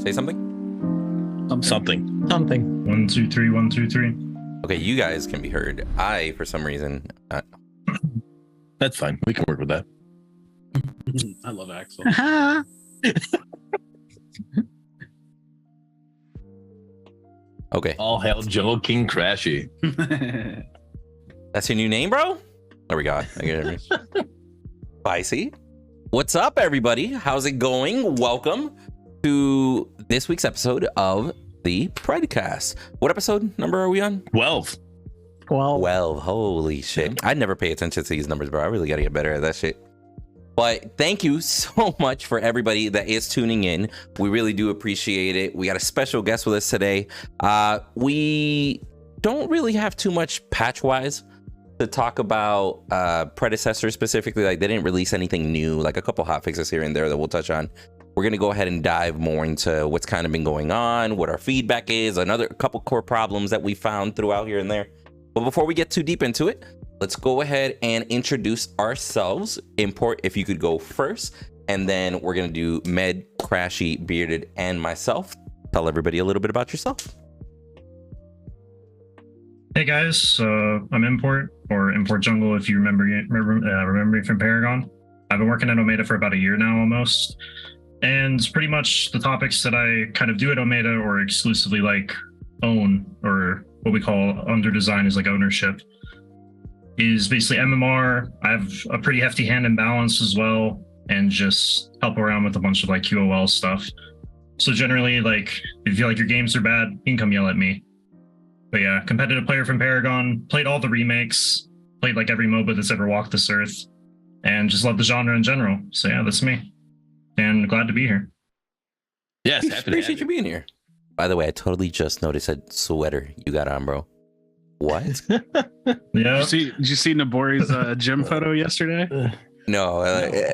Say something. Something. 1, 2, 3, 1, 2, 3. Okay, you guys can be heard. I, for some reason, That's fine. We can work with that. I love Axel. okay. All hail Jungle King Krashy. That's your new name, bro? There we go. I get it. Spicy. What's up, everybody? How's it going? Welcome to this week's episode of the Predcast. What episode number are we on? 12. 12. Holy shit. I never pay attention to these numbers, bro. I really got to get better at that shit. But thank you so much for everybody that is tuning in. We really do appreciate it. We got a special guest with us today. We don't really have too much patch-wise to talk about Predecessor specifically. Like, they didn't release anything new, like a couple hotfixes here and there that we'll touch on. We're going to go ahead and dive more into what's kind of been going on, what our feedback is, another couple core problems that we found throughout here and there. But before we get too deep into it, let's go ahead and introduce ourselves. Import, if you could go first, and then we're going to do Med, Krashy, Bearded, and myself. Tell everybody a little bit about yourself. Hey guys, I'm Import, or Import Jungle if you remember me from Paragon. I've been working at Omega for about a year now almost. And pretty much the topics that I kind of do at Omega or exclusively like own, or what we call under design is like ownership, is basically MMR. I have a pretty hefty hand in balance as well, and just help around with a bunch of like QOL stuff. So generally, like, if you feel like your games are bad, you can come yell at me. But yeah, competitive player from Paragon, played all the remakes, played like every MOBA that's ever walked this earth, and just love the genre in general. So yeah, that's me. And glad to be here. Yes, Appreciate you being here. By the way, I totally just noticed that sweater you got on, bro. What? Yeah. Did you see Nabori's gym photo yesterday? No.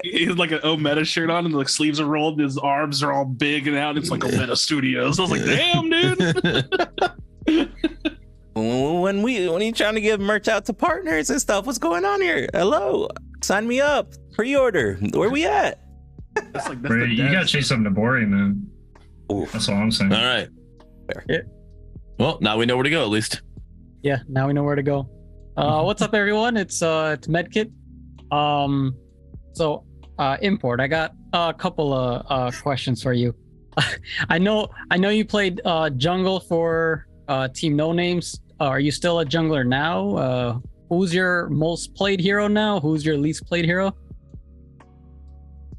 He has like an Omega shirt on, and the sleeves are rolled, and his arms are all big and out. It's like Omega Studios. I was like, damn, dude. When you trying to give merch out to partners and stuff, what's going on here? Hello, sign me up. Pre-order. Where we at? That's You gotta chase up Nabori, man. Ooh. That's all I'm saying. All right. Fair. Yeah. Well, now we know where to go, at least. Yeah, now we know where to go. What's up, everyone? It's Medkit. Import. I got a couple of questions for you. I know you played jungle for Team No Names. Are you still a jungler now? Who's your most played hero now? Who's your least played hero?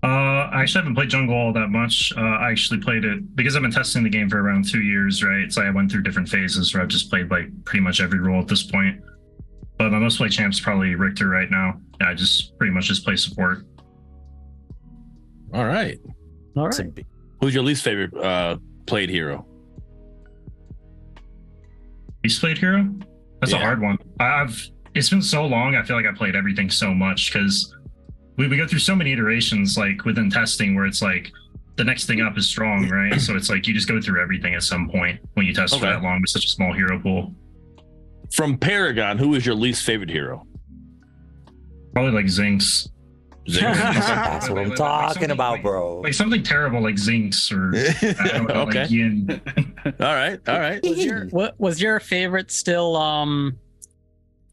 I actually haven't played jungle all that much. I actually played it because I've been testing the game for around 2 years, right? So I went through different phases where I've just played like pretty much every role at this point. But my most played champ's probably Richter right now. Yeah, I just pretty much just play support. All right. Who's your least favorite played hero? Least played hero? That's a hard one. It's been so long. I feel like I played everything so much because we go through so many iterations, like within testing, where it's like the next thing up is strong, right? So it's like you just go through everything at some point when you test for that long with such a small hero pool. From Paragon, who is your least favorite hero? Probably like Zinx. That's what I'm talking about, bro. Like something terrible like Zinx or I don't know, like Yin. All right. Was your favorite still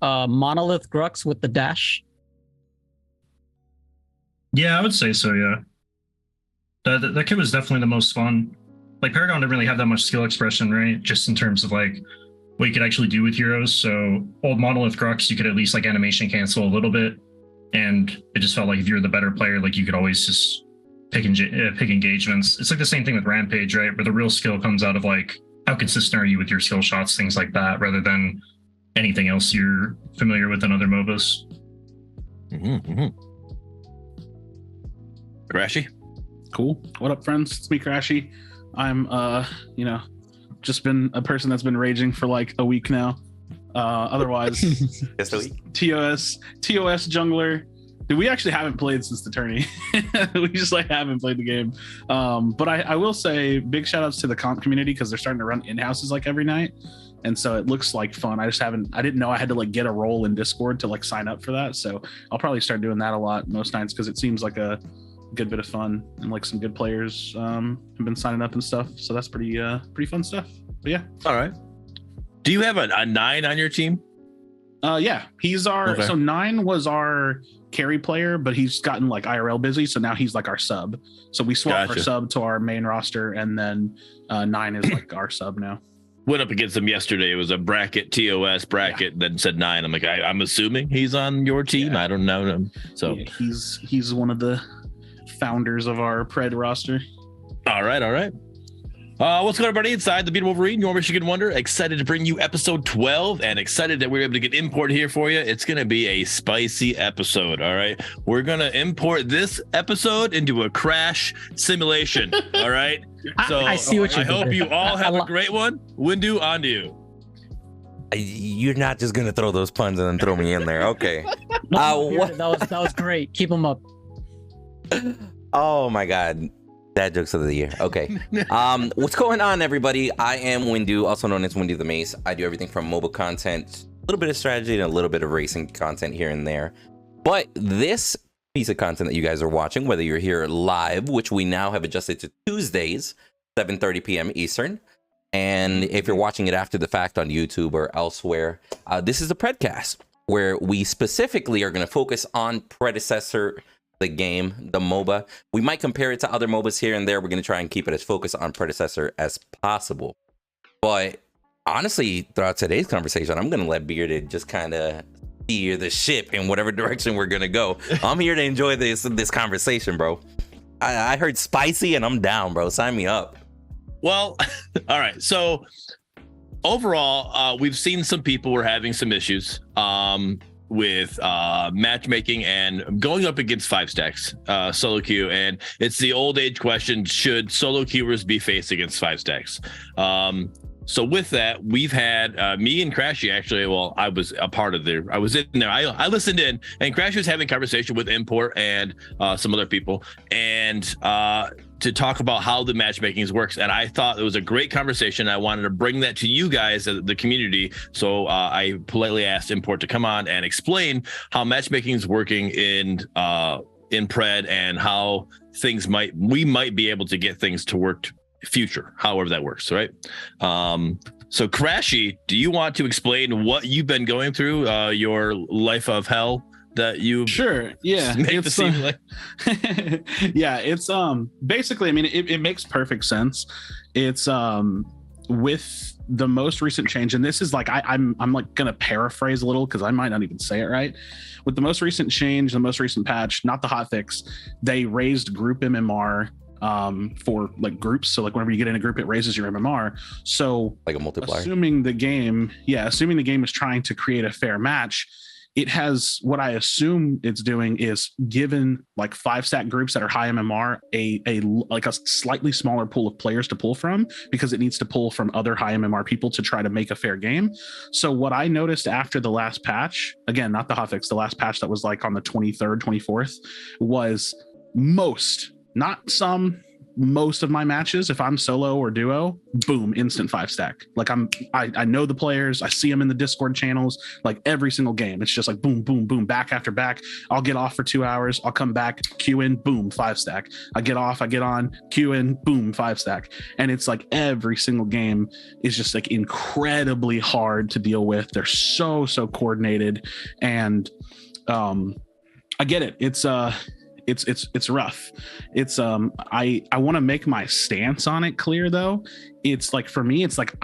Monolith Grux with the dash? Yeah, I would say so, yeah. That kid was definitely the most fun. Like, Paragon didn't really have that much skill expression, right? Just in terms of, like, what you could actually do with heroes. So, old Monolith Grux, you could at least, like, animation cancel a little bit. And it just felt like if you were the better player, like, you could always just pick engagements. It's like the same thing with Rampage, right? Where the real skill comes out of, like, how consistent are you with your skill shots, things like that, rather than anything else you're familiar with in other MOBAs. Krashy? Cool. What up, friends? It's me, Krashy. I'm, just been a person that's been raging for like a week now. Otherwise, Just a week. TOS jungler. Dude, we actually haven't played since the tourney. We just like haven't played the game. But I will say big shout outs to the comp community because they're starting to run in-houses like every night. And so it looks like fun. I didn't know I had to like get a role in Discord to like sign up for that. So I'll probably start doing that a lot most nights because it seems like a good bit of fun, and like some good players have been signing up and stuff. So that's pretty fun stuff. But yeah. All right. Do you have a 9 on your team? Yeah, he's our Okay. So 9 was our carry player, but he's gotten like IRL busy, so now he's like our sub. So we swapped our Gotcha. sub to our main roster, and then 9 is like our sub now. Went up against him yesterday. It was a bracket, TOS bracket, then said 9. I'm like, I'm assuming he's on your team. Yeah. I don't know him. So Yeah, he's one of the founders of our Pred roster. all right. What's going on, everybody? Inside the Beat Wolverine, your Michigan Wonder. Excited to bring you episode 12 and excited that we're able to get import here for you. It's going to be a spicy episode. All right. We're going to import this episode into a crash simulation. All right. So I see what you I did hope there. you all have a great one. Windu, on to you. You're not just gonna throw those puns and then throw me in there. Okay. That was great. Keep them up. Oh my God. Dad jokes of the year. Okay. What's going on, everybody? I am Windu, also known as Windu the Mace. I do everything from mobile content, a little bit of strategy, and a little bit of racing content here and there. But this piece of content that you guys are watching, whether you're here live, which we now have adjusted to Tuesdays, 7:30 p.m. Eastern, and if you're watching it after the fact on YouTube or elsewhere, this is a Predcast, where we specifically are going to focus on Predecessor, the game, the MOBA. We might compare it to other MOBAs here and there. We're going to try and keep it as focused on Predecessor as possible. But honestly, throughout today's conversation, I'm going to let Bearded just kind of steer the ship in whatever direction we're going to go. I'm here to enjoy this conversation, bro. I heard spicy and I'm down, bro. Sign me up. Well, all right. So overall, we've seen some people were having some issues with matchmaking and going up against 5 stacks solo queue, and it's the old age question: should solo queuers be faced against 5 stacks? So with that, we've had me and Krashy, actually. Well, I was a part of I was in there. I listened in, and Krashy was having conversation with Import and some other people, and to talk about how the matchmaking works. And I thought it was a great conversation. I wanted to bring that to you guys, the community. So I politely asked Import to come on and explain how matchmaking is working in Pred, and how we might be able to get things to work future, however that works, right? So Krashy, do you want to explain what you've been going through, your life of hell that you Sure. Yeah. make the seem like? Yeah, it's basically, I mean, it makes perfect sense. It's with the most recent change, and this is like I'm like gonna paraphrase a little because I might not even say it right. With the most recent change, the most recent patch, not the hotfix, they raised group MMR for like groups. So like whenever you get in a group, it raises your MMR. So Like a multiplier. assuming the game is trying to create a fair match, it has, what I assume it's doing is given like 5 stack groups that are high MMR a slightly smaller pool of players to pull from, because it needs to pull from other high MMR people to try to make a fair game. So what I noticed after the last patch, again, not the hotfix, the last patch that was like on the 23rd, 24th, was most of my matches, if I'm solo or duo, boom, instant 5 stack. Like I know the players, I see them in the Discord channels, like every single game. It's just like boom, boom, boom, back after back. I'll get off for 2 hours, I'll come back, queue in, boom, 5 stack. I get off, I get on, queue in, boom, 5 stack. And it's like every single game is just like incredibly hard to deal with. They're so coordinated, and I get it. It's rough. It's I want to make my stance on it clear though. It's like, for me, it's like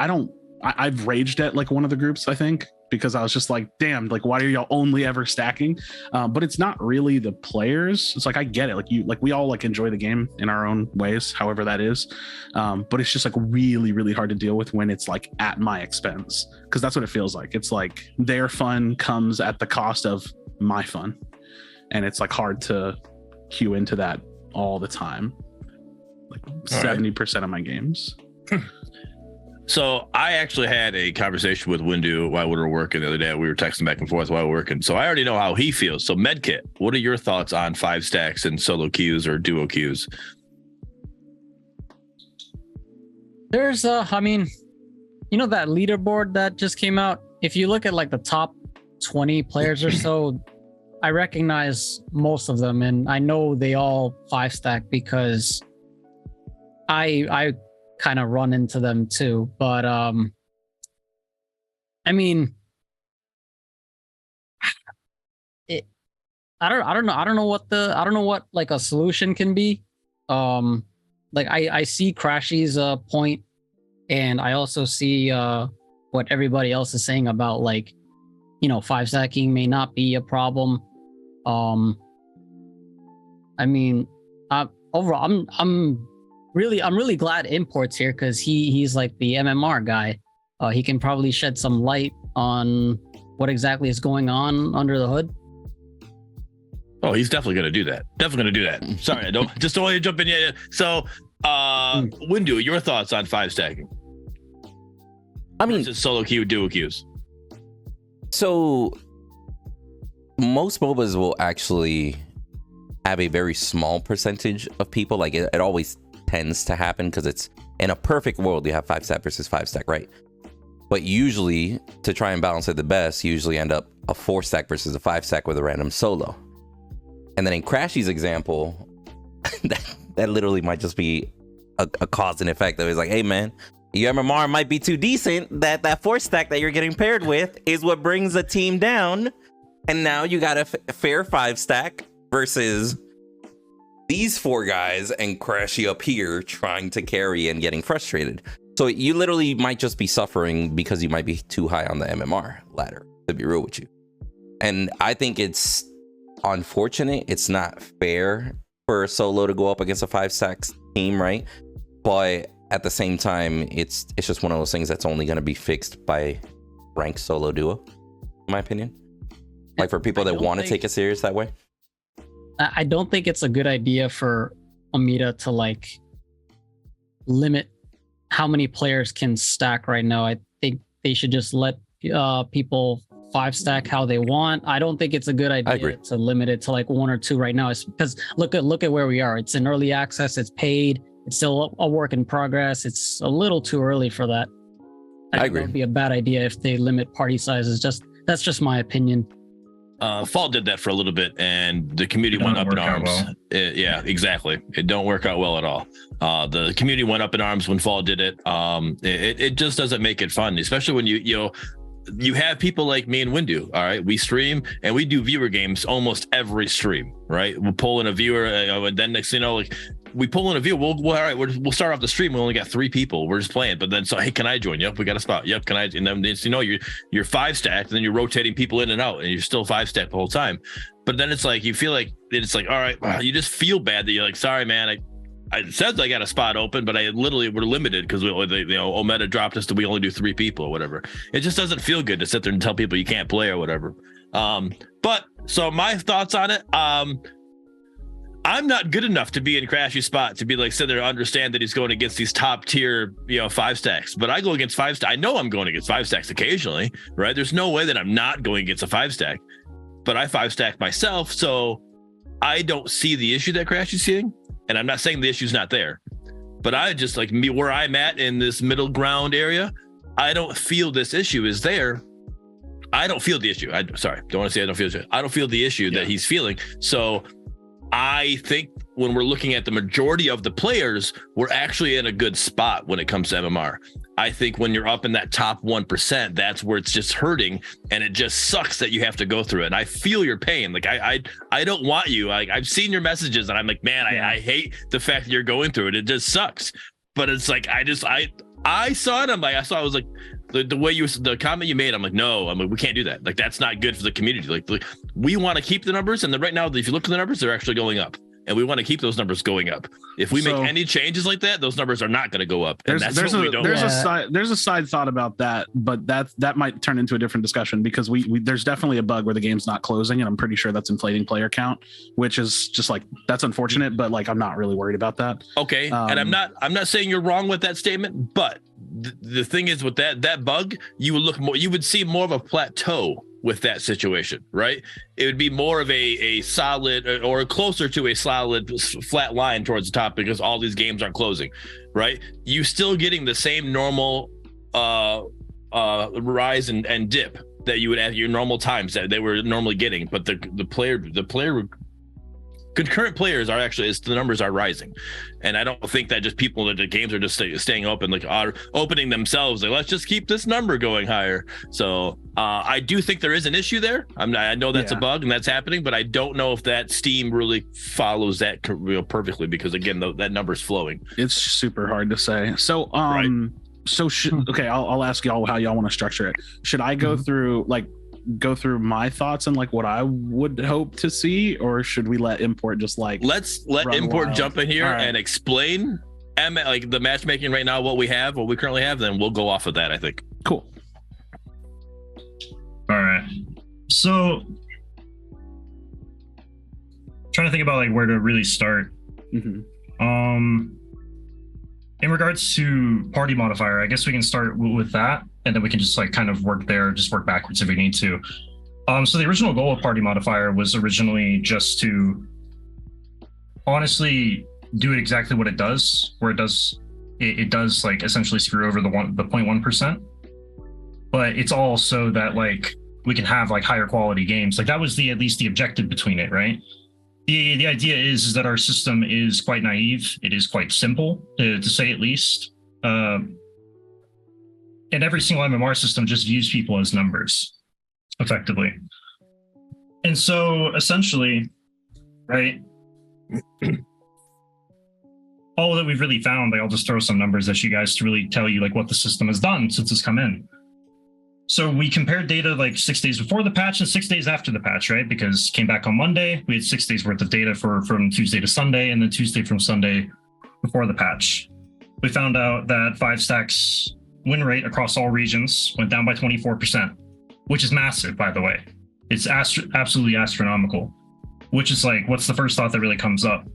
I've raged at like one of the groups, I think, because I was just like, damn, like why are y'all only ever stacking? But it's not really the players. It's like, I get it. Like we all like enjoy the game in our own ways, however that is. But it's just like really, really hard to deal with when it's like at my expense, because that's what it feels like. It's like their fun comes at the cost of my fun, and it's like hard to queue into that all the time, like 70% of my games. So I actually had a conversation with Windu while we were working the other day. We were texting back and forth while we were working, so I already know how he feels. So Medkit, what are your thoughts on 5 stacks and solo queues or duo queues? There's I mean, you know that leaderboard that just came out? If you look at like the top 20 players or so, I recognize most of them, and I know they all 5-stack because I kind of run into them too. But I mean, I don't know what like a solution can be. Like I see Krashy's point, and I also see what everybody else is saying about, like, 5-stacking may not be a problem. I mean, overall, I'm really glad Import's here, because he's like the MMR guy. He can probably shed some light on what exactly is going on under the hood. Oh, he's definitely going to do that. Sorry, I don't want to jump in yet. So, Windu, your thoughts on 5-stacking? I mean, versus solo queue, duo queues. So most MOBAs will actually have a very small percentage of people. Like it always tends to happen, because it's, in a perfect world, you have 5-stack versus 5-stack, right? But usually, to try and balance it the best, you usually end up a 4-stack versus a 5-stack with a random solo. And then in Krashy's example, that literally might just be a cause and effect. That was like, hey man, your MMR might be too decent. That 4-stack that you're getting paired with is what brings the team down. And now you got a fair 5-stack versus these 4 guys and Krashy up here trying to carry and getting frustrated. So you literally might just be suffering because you might be too high on the MMR ladder, to be real with you. And I think it's unfortunate. It's not fair for a solo to go up against a 5-stack team, right? But at the same time, it's just one of those things that's only going to be fixed by ranked solo duo, in my opinion. Like for people that want to take it serious that way. I don't think it's a good idea for Amita to like limit how many players can stack right now. I think they should just let people 5-stack how they want. I don't think it's a good idea to limit it to like 1 or 2 right now. It's because look at where we are. It's in early access. It's paid. It's still a work in progress. It's a little too early for that. I agree. It would be a bad idea if they limit party sizes. That's just my opinion. Fall did that for a little bit, and the community went up in arms. Well. Yeah, exactly. It don't work out well at all. The community went up in arms when Fall did it. It just doesn't make it fun, especially when you have people like me and Windu. All right, we stream and we do viewer games almost every stream. Right, we'll pull in a viewer, and then next thing you know, like, we pull in a view. All right, we'll start off the stream. We only got 3 people. We're just playing. But then, so hey, can I join? Yep, we got a spot. Yep, can I? And then it's, you're 5-stacked, and then you're rotating people in and out, and you're still 5-stacked the whole time. But then it's like you feel like it's like, all right, you just feel bad that you're like, sorry, man, it says I got a spot open, but I literally were limited because Ometa dropped us to we only do 3 people or whatever. It just doesn't feel good to sit there and tell people you can't play or whatever. But so my thoughts on it. I'm not good enough to be in Krashy's spot to be like sit there and understand that he's going against these top tier 5-stacks. But I go against 5-stack. I know I'm going against 5-stacks occasionally, right? There's no way that I'm not going against a 5-stack. But I 5-stack myself, so I don't see the issue that Krashy's seeing. And I'm not saying the issue's not there, but I just like me where I'm at in this middle ground area. I don't feel this issue is there. I don't feel the issue. Don't want to say I don't feel the issue. I don't feel the issue that he's feeling. So I think when we're looking at the majority of the players, we're actually in a good spot when it comes to MMR. I think when you're up in that top 1%, that's where it's just hurting, and it just sucks that you have to go through it. And I feel your pain. Like I don't want you. Like I've seen your messages, and I'm like, man, I hate the fact that you're going through it. It just sucks. But it's like I saw it. I was like the way the comment you made. I'm like, no, we can't do that. Like that's not good for the community. Like we want to keep the numbers, and right now, if you look at the numbers, they're actually going up. And we want to keep those numbers going up. If we make any changes like that, those numbers are not going to go up. And that's what we don't want. There's a side thought about that, but that might turn into a different discussion because we there's definitely a bug where the game's not closing, and I'm pretty sure that's inflating player count, which is just like that's unfortunate. But like I'm not really worried about that. Okay, and I'm not saying you're wrong with that statement, but the thing is with that bug, you would see more of a plateau with that situation, right? It would be more of a solid or closer to a solid flat line towards the top because all these games aren't closing, right? You still getting the same normal rise and dip that you would at your normal times that they were normally getting, but the player concurrent players are actually, the numbers are rising, and I don't think that just people that the games are just staying open, like are opening themselves, like let's just keep this number going higher. So I do think there is an issue there. I know that's a bug and that's happening, but I don't know if that Steam really follows that real perfectly, because again, that number's flowing. It's super hard to say. So Right. so okay, I'll ask y'all how y'all want to structure it. Should I go through my thoughts and like what I would hope to see, or should we let Import just like Let's let run Import wild? jump in here All right. and explain like the matchmaking right now, what we currently have, then we'll go off of that, I think. Cool. All right. So trying to think about like where to really start. In regards to party modifier, I guess we can start with that, and then we can just like kind of work backwards if we need to. So the original goal of party modifier was originally just to honestly do it exactly what it does, where it does like essentially screw over the 0.1%, but it's all so that like we can have like higher quality games. Like that was at least the objective between it, right? The idea is that our system is quite naive. It is quite simple, to say at least. And every single MMR system just views people as numbers, effectively. And so essentially, right, all that we've really found, like I'll just throw some numbers at you guys to really tell you like what the system has done since it's come in. So we compared data like 6 days before the patch and 6 days after the patch, right? Because came back on Monday, we had 6 days worth of data from Tuesday to Sunday, and then Tuesday from Sunday before the patch. We found out that 5 stacks win rate across all regions went down by 24%, which is massive, by the way. It's absolutely astronomical, which is like, what's the first thought that really comes up?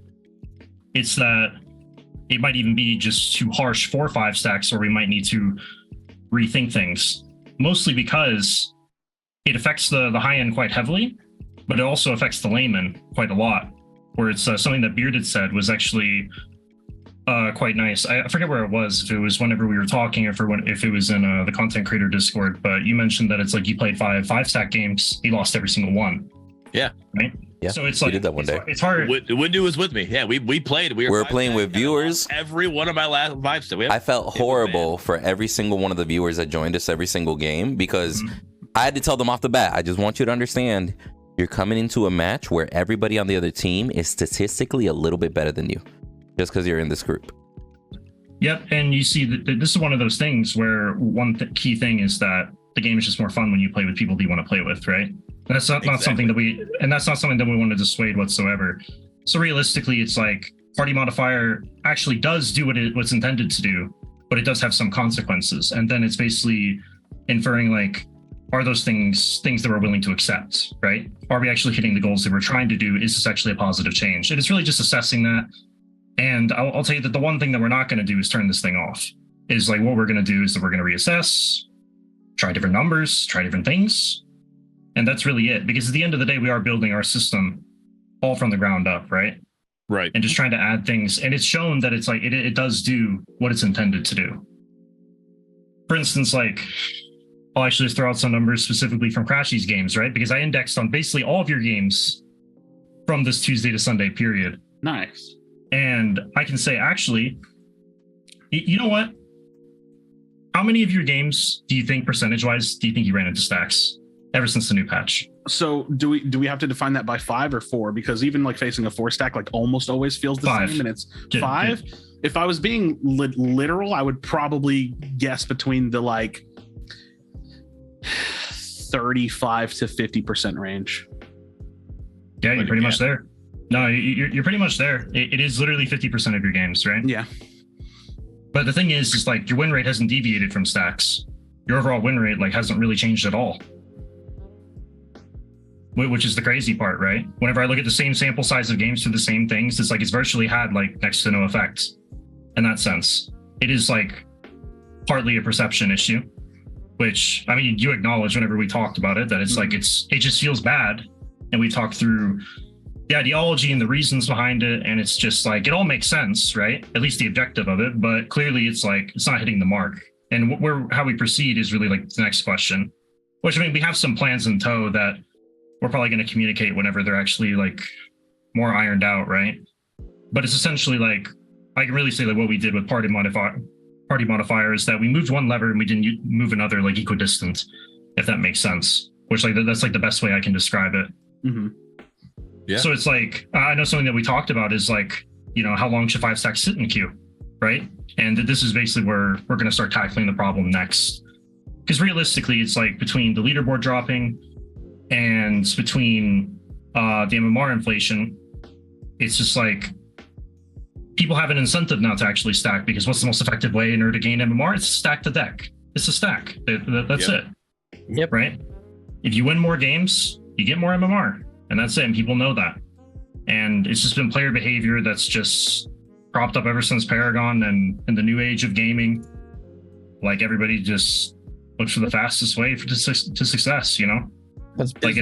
It's that it might even be just too harsh for 5 stacks, or we might need to rethink things. Mostly because it affects the high end quite heavily, but it also affects the layman quite a lot. Where it's something that Bearded said was actually quite nice. I forget where it was, if it was whenever we were talking, or if it was in the content creator Discord. But you mentioned that it's like you played 5 stack games, he lost every single one. Yeah. Right. Yeah. So it's We like did that one day. It's hard. Windu was with me. Yeah, we played. We were playing with viewers. Every one of my last 5 stacks. I felt horrible for every single one of the viewers that joined us every single game, because I had to tell them off the bat, I just want you to understand, you're coming into a match where everybody on the other team is statistically a little bit better than you, just because you're in this group. Yep, and you see that this is one of those things where one key thing is that the game is just more fun when you play with people that you want to play with, right? And that's not something that we want to dissuade whatsoever. So realistically, it's like party modifier actually does do what's intended to do, but it does have some consequences. And then it's basically inferring like, are those things that we're willing to accept, right? Are we actually hitting the goals that we're trying to do? Is this actually a positive change? And it's really just assessing that. And I'll tell you that the one thing that we're not going to do is turn this thing off. Is like, what we're going to do is that we're going to reassess, try different numbers, try different things. And that's really it. Because at the end of the day, we are building our system all from the ground up, right? Right. And just trying to add things. And it's shown that it's like, it does do what it's intended to do. For instance, like, I'll actually just throw out some numbers specifically from Krashy's games, right? Because I indexed on basically all of your games from this Tuesday to Sunday period. Nice. And I can say, actually, you know what? How many of your games do you think, percentage-wise, do you think you ran into stacks ever since the new patch? So do we have to define that by 5 or 4? Because even like facing a 4 stack like almost always feels the 5. same, and it's Yeah, 5. yeah. If I was being literal, I would probably guess between the like 35 to 50% range. Yeah, you're pretty much there. No, you're pretty much there. It is literally 50% of your games, right? Yeah. But the thing is like your win rate hasn't deviated from stacks. Your overall win rate like hasn't really changed at all. Which is the crazy part, right? Whenever I look at the same sample size of games for the same things, it's like it's virtually had like next to no effect in that sense. It is like partly a perception issue, which I mean, you acknowledge whenever we talked about it, that it's like it just feels bad. And we talked through the ideology and the reasons behind it, and it's just like it all makes sense, right? At least the objective of it, but clearly it's like it's not hitting the mark. And how we proceed is really like the next question. Which, I mean, we have some plans in tow that we're probably going to communicate whenever they're actually like more ironed out, right? But it's essentially like, I can really say that what we did with party modifier is that we moved one lever and we didn't move another like equidistant, if that makes sense. Which like that's like the best way I can describe it. Mm-hmm. Yeah. So it's like, I know something that we talked about is like, you know, how long should 5 stacks sit in queue, right? And this is basically where we're going to start tackling the problem next. Because realistically, it's like between the leaderboard dropping and between the MMR inflation, it's just like people have an incentive now to actually stack, because what's the most effective way in order to gain MMR? It's to stack the deck. It's a stack. That's it. Yep. Right? If you win more games, you get more MMR. And that's it. And people know that. And it's just been player behavior that's just propped up ever since Paragon, and in the new age of gaming, like everybody just looks for the fastest way to success, you know? That's Like,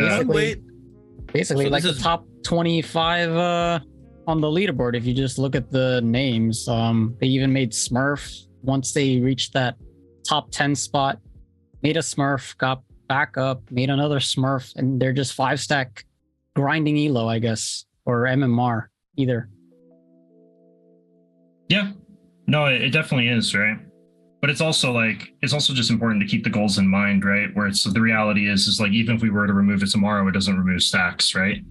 basically So like this the is- top 25 on the leaderboard. If you just look at the names, they even made Smurf once they reached that top 10 spot, made a Smurf, got back up, made another Smurf, and they're just 5 stack grinding elo, I guess, or MMR either. Yeah, no, it definitely is, right? But it's also like, it's also just important to keep the goals in mind, right? Where it's the reality is like, even if we were to remove it tomorrow, it doesn't remove stacks, right?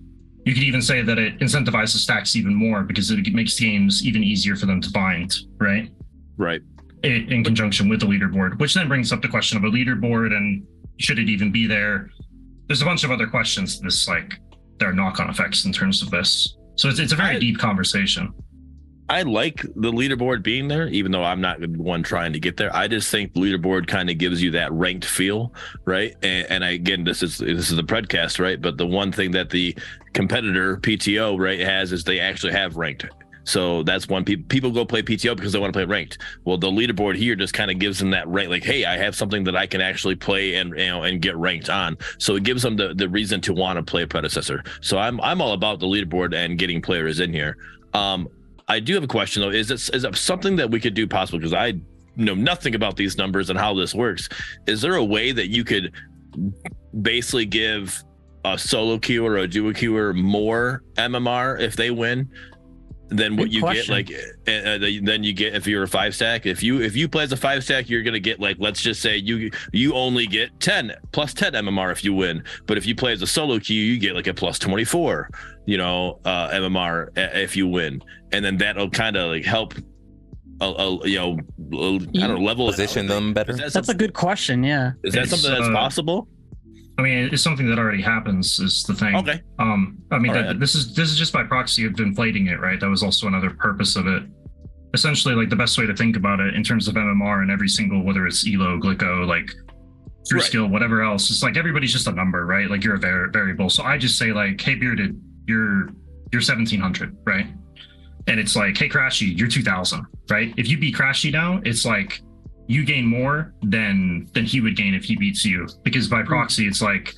You could even say that it incentivizes stacks even more because it makes games even easier for them to find, right? Right. In conjunction with the leaderboard, which then brings up the question of a leaderboard and should it even be there? There's a bunch of other questions. This like, there are knock-on effects in terms of this. So it's a very deep conversation. I like the leaderboard being there, even though I'm not the one trying to get there. I just think the leaderboard kind of gives you that ranked feel, right? And again, this is the Predcast, right? But the one thing that the competitor PTO, right, has is they actually have ranked. So that's one people go play PTO because they want to play ranked. Well, the leaderboard here just kind of gives them that rank, like, hey, I have something that I can actually play and get ranked on. So it gives them the reason to want to play a Predecessor. So I'm all about the leaderboard and getting players in here. I do have a question though. Is it something that we could do possible? Because I know nothing about these numbers and how this works. Is there a way that you could basically give a solo queue or a duo queuer more MMR if they win than what Good you question. get? Like then you get if you're a 5 stack. If you play as a 5 stack, you're gonna get, like, let's just say you only get 10 plus 10 MMR if you win. But if you play as a solo queue, you get like a plus 24. MMR if you win, and then that'll kind of like help, level Position them better. That's a good question. Yeah. Is that something that's possible? I mean, it's something that already happens is the thing. Okay. I mean, All right. this is just by proxy of inflating it, right? That was also another purpose of it. Essentially, like the best way to think about it in terms of MMR and every single, whether it's elo, glico, like through Right. skill, whatever else, it's like everybody's just a number, right? Like you're a variable. So I just say like, hey, Bearded, you're 1700, right? And it's like, hey, Krashy, you're 2000, right? If you beat Krashy now, it's like you gain more than he would gain if he beats you, because by proxy, it's like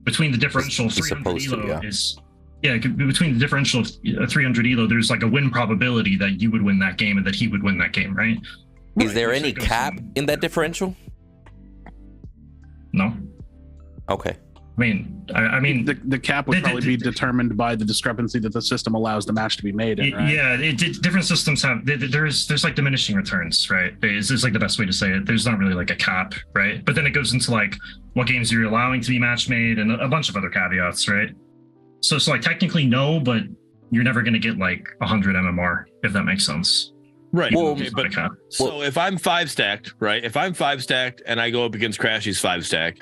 between the differential of He's 300 supposed to, elo yeah. between the differential of 300 elo, there's like a win probability that you would win that game and that he would win that game, right? Is there Which any it goes cap in that differential? No. Okay. I mean, The cap would probably be determined by the discrepancy that the system allows the match to be made in, right? yeah, different systems have there's like diminishing returns, right? It's like the best way to say it. There's not really like a cap, right? But then it goes into like what games you're allowing to be match made and a bunch of other caveats, right? So it's like technically no, but you're never going to get like 100 MMR if that makes sense. Right. Well, Okay, but so if I'm 5 stacked, right? If I'm 5 stacked and I go up against Krashy's 5 stack,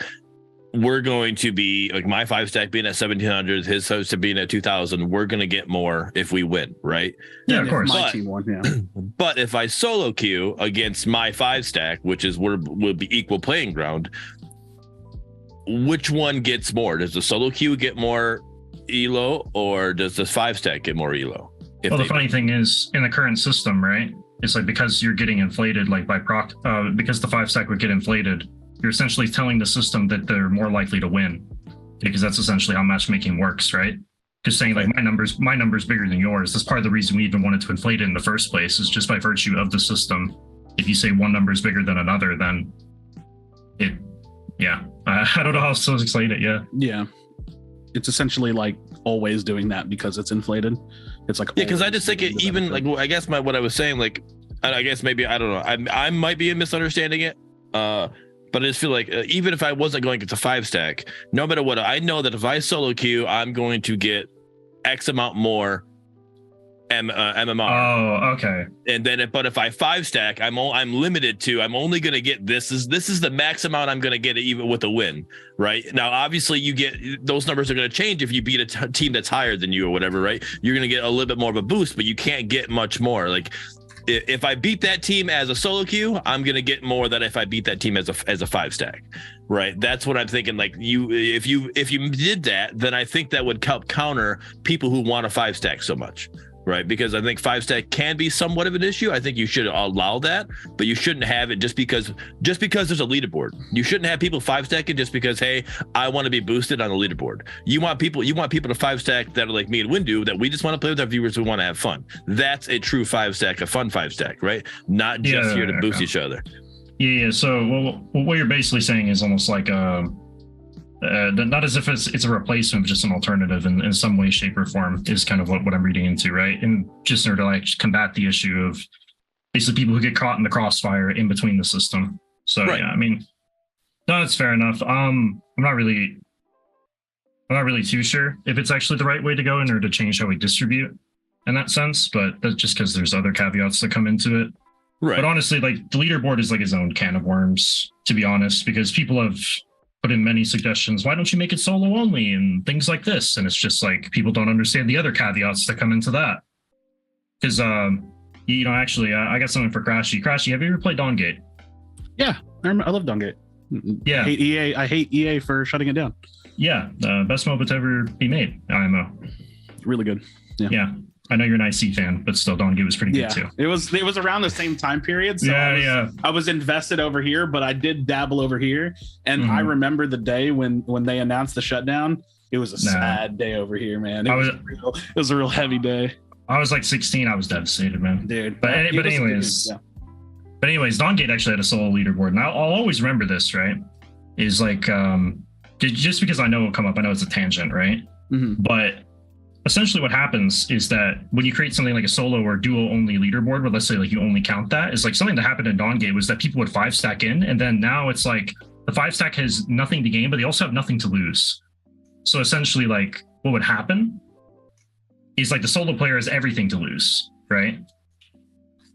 we're going to be like my 5 stack being at 1700, his host being at 2000. We're going to get more if we win, right? Yeah, And of if course. My But- team won, yeah. But if I solo queue against my 5 stack, which is will be equal playing ground, which one gets more? Does the solo queue get more elo, or does the 5 stack get more elo? Well, the funny thing is, in the current system, right? It's like because you're getting inflated, like by because the 5 stack would get inflated, you're essentially telling the system that they're more likely to win, because that's essentially how matchmaking works, right? Just saying like my number's bigger than yours. That's part of the reason we even wanted to inflate it in the first place, is just by virtue of the system. If you say one number is bigger than another, then I don't know how to explain it. Yeah. It's essentially like always doing that because it's inflated. It's like, yeah, because I just think it even like, I guess what I was saying, like, I guess maybe, I don't know, I might be misunderstanding it. But I just feel like even if I wasn't going to 5-stack, no matter what, I know that if I solo queue, I'm going to get X amount more MMR. Oh, okay. And then, but if I 5-stack, I'm limited to. I'm only going to get this is the max amount I'm going to get even with a win, right? Now, obviously, you get those numbers are going to change if you beat a team that's higher than you or whatever, right? You're going to get a little bit more of a boost, but you can't get much more. Like if I beat that team as a solo queue, I'm going to get more than if I beat that team as a 5-stack, right? That's what I'm thinking. Like if you did that, then I think that would help counter people who want a 5-stack so much. Right, because I think 5-stack can be somewhat of an issue. I think you should allow that, but you shouldn't have it just because there's a leaderboard. You shouldn't have people 5-stacking just because, hey, I want to be boosted on the leaderboard. You want people to 5-stack that are like me and Windu, that we just want to play with our viewers who want to have fun. That's a true 5-stack, a fun 5-stack, right? Not just here to boost each other. Yeah. So what you're basically saying is almost like not as if it's a replacement, just an alternative in some way, shape, or form is kind of what I'm reading into, right? And just in order to like combat the issue of basically people who get caught in the crossfire in between the system. So right. Yeah, I mean, no, that's fair enough. I'm not really too sure if it's actually the right way to go in order to change how we distribute in that sense, but that's just because there's other caveats that come into it. Right. But honestly, like the leaderboard is like its own can of worms, to be honest, because people have put in many suggestions. Why don't you make it solo only and things like this? And it's just like people don't understand the other caveats that come into that. Because, actually, I got something for Krashy. Krashy, have you ever played Dawngate? Yeah, I love Dawngate. Yeah, I hate EA for shutting it down. Yeah, best MOBA to ever be made. IMO. Really good. Yeah. I know you're an IC fan, but still, Dawngate was pretty good too. It was around the same time period. So I was invested over here, but I did dabble over here. And I remember the day when they announced the shutdown. It was a sad day over here, man. It was a real heavy day. I was like 16. I was devastated, man. Dude. But anyways, Dawngate actually had a solo leaderboard. And I'll always remember this, right? Is like, just because I know it'll come up, I know it's a tangent, right? Mm-hmm. But essentially what happens is that when you create something like a solo or duo only leaderboard, where let's say like you only count that, is like something that happened in Dawngate was that people would 5-stack in, and then now it's like the 5-stack has nothing to gain, but they also have nothing to lose. So essentially like what would happen is like the solo player has everything to lose, right?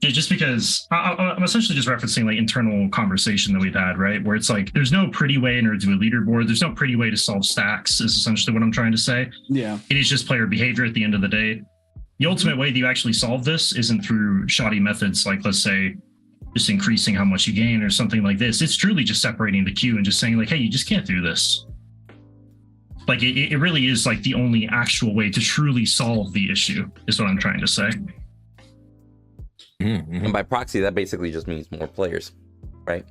Just because I'm essentially just referencing like internal conversation that we've had, right? Where it's like, there's no pretty way in order to do a leaderboard. There's no pretty way to solve stacks is essentially what I'm trying to say. Yeah. It is just player behavior at the end of the day. The ultimate way that you actually solve this isn't through shoddy methods, like let's say just increasing how much you gain or something like this. It's truly just separating the queue and just saying like, hey, you just can't do this. Like it really is like the only actual way to truly solve the issue is what I'm trying to say. Mm-hmm. And by proxy, that basically just means more players, right?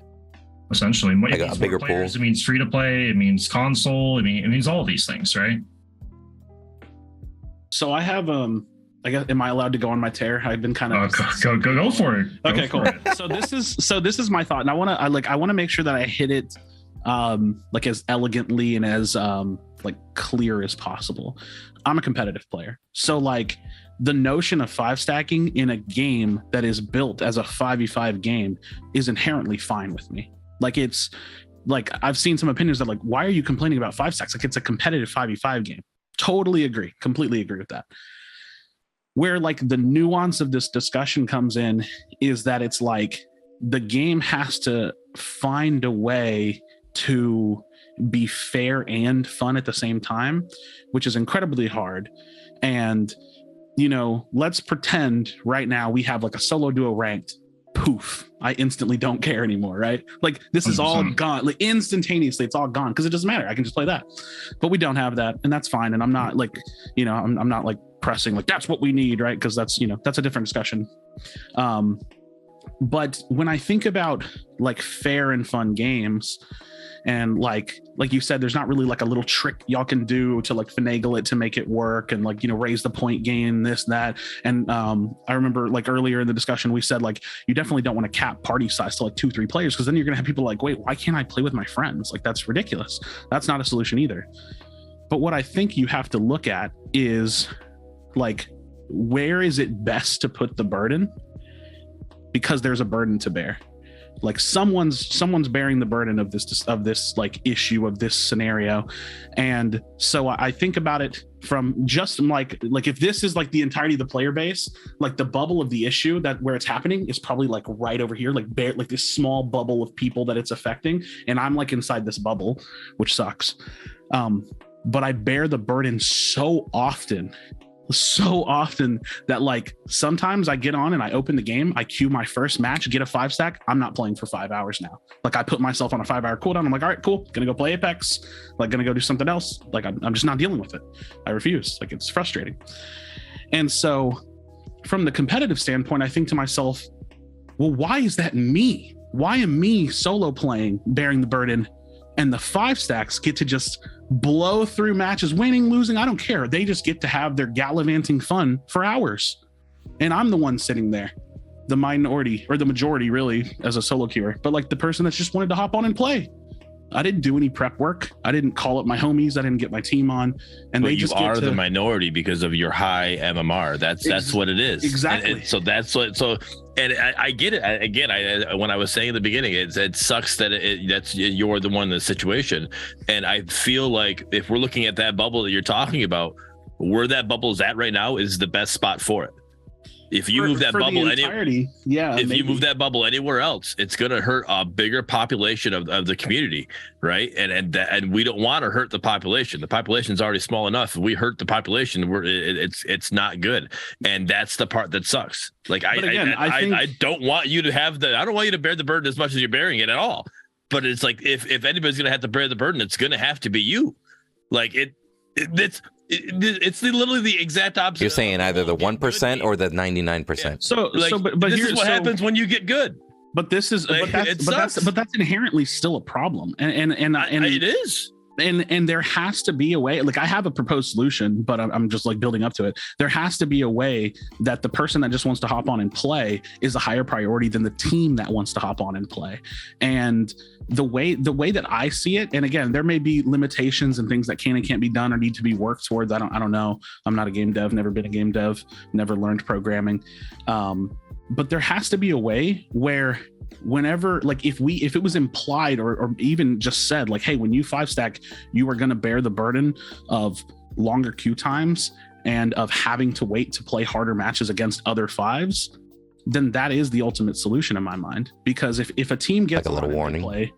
Essentially, like a bigger pool. It means free to play. It means console. It means all these things, right? So I have I guess, am I allowed to go on my tear? I've been kind of go for it. Okay, cool. So this is my thought, and I want to make sure that I hit it like as elegantly and as like clear as possible. I'm a competitive player, so like the notion of 5-stacking in a game that is built as a 5v5 game is inherently fine with me. Like it's like I've seen some opinions that like, why are you complaining about 5-stacks? Like it's a competitive 5v5 game. Totally agree. Completely agree with that. Where like the nuance of this discussion comes in is that it's like the game has to find a way to be fair and fun at the same time, which is incredibly hard. And let's pretend right now we have like a solo duo ranked. Poof, I instantly don't care anymore, right? Like this is all gone, like instantaneously, it's all gone because it doesn't matter. I can just play that. But we don't have that, and that's fine. And I'm not like, I'm not like pressing like that's what we need, right? Because that's that's a different discussion. But when I think about like fair and fun games, and like you said, there's not really like a little trick y'all can do to like finagle it to make it work, and like, you know, raise the point gain, this, that. And I remember like earlier in the discussion we said like you definitely don't want to cap party size to like 2-3 players, because then you're gonna have people like, wait, why can't I play with my friends? Like, that's ridiculous. That's not a solution either. But what I think you have to look at is like, where is it best to put the burden? Because there's a burden to bear. Like someone's bearing the burden of this like issue, of this scenario. And so I think about it from just like if this is like the entirety of the player base, like the bubble of the issue that where it's happening is probably like right over here, like like this small bubble of people that it's affecting, and I'm like inside this bubble, which sucks. But I bear the burden so often that like sometimes I get on and I open the game, I queue my first match, get a 5-stack. I'm not playing for 5 hours now. Like I put myself on a 5-hour cooldown. I'm like, all right, cool, gonna go play Apex, like gonna go do something else. Like I'm just not dealing with it. I refuse. Like it's frustrating. And so from the competitive standpoint, I think to myself, well, why is that me? Why am me solo playing bearing the burden, and the 5-stacks get to just blow through matches, winning, losing, I don't care. They just get to have their gallivanting fun for hours. And I'm the one sitting there, the minority, or the majority really, as a solo queuer, but like the person that's just wanted to hop on and play. I didn't do any prep work. I didn't call up my homies. I didn't get my team on. And but they you just are the minority because of your high MMR. That's what it is. Exactly. And so that's what. So, and I get it. I when I was saying in the beginning, it sucks that you're the one in the situation. And I feel like if we're looking at that bubble that you're talking about, where that bubble is at right now is the best spot for it. If you move that bubble you move that bubble anywhere else, it's going to hurt a bigger population of the community, right? And we don't want to hurt the population. The population is already small enough. If we hurt the population, it's not good, and that's the part that sucks. Like I don't want you to have I don't want you to bear the burden as much as you're bearing it at all. But it's like if anybody's going to have to bear the burden, it's going to have to be you. Like it's literally the exact opposite. You're saying either the 1% or the 99%. Yeah. So this is what happens when you get good. But this is that's inherently still a problem, and it is. And there has to be a way. Like I have a proposed solution, but I'm just like building up to it. There has to be a way that the person that just wants to hop on and play is a higher priority than the team that wants to hop on and play. And the way that I see it, and again, there may be limitations and things that can and can't be done or need to be worked towards. I don't know. I'm not a game dev, never been a game dev, never learned programming. But there has to be a way where whenever, like if it was implied or even just said like, hey, when you 5-stack, you are going to bear the burden of longer queue times and of having to wait to play harder matches against other 5s, then that is the ultimate solution in my mind. Because if a team gets like a little warning, play,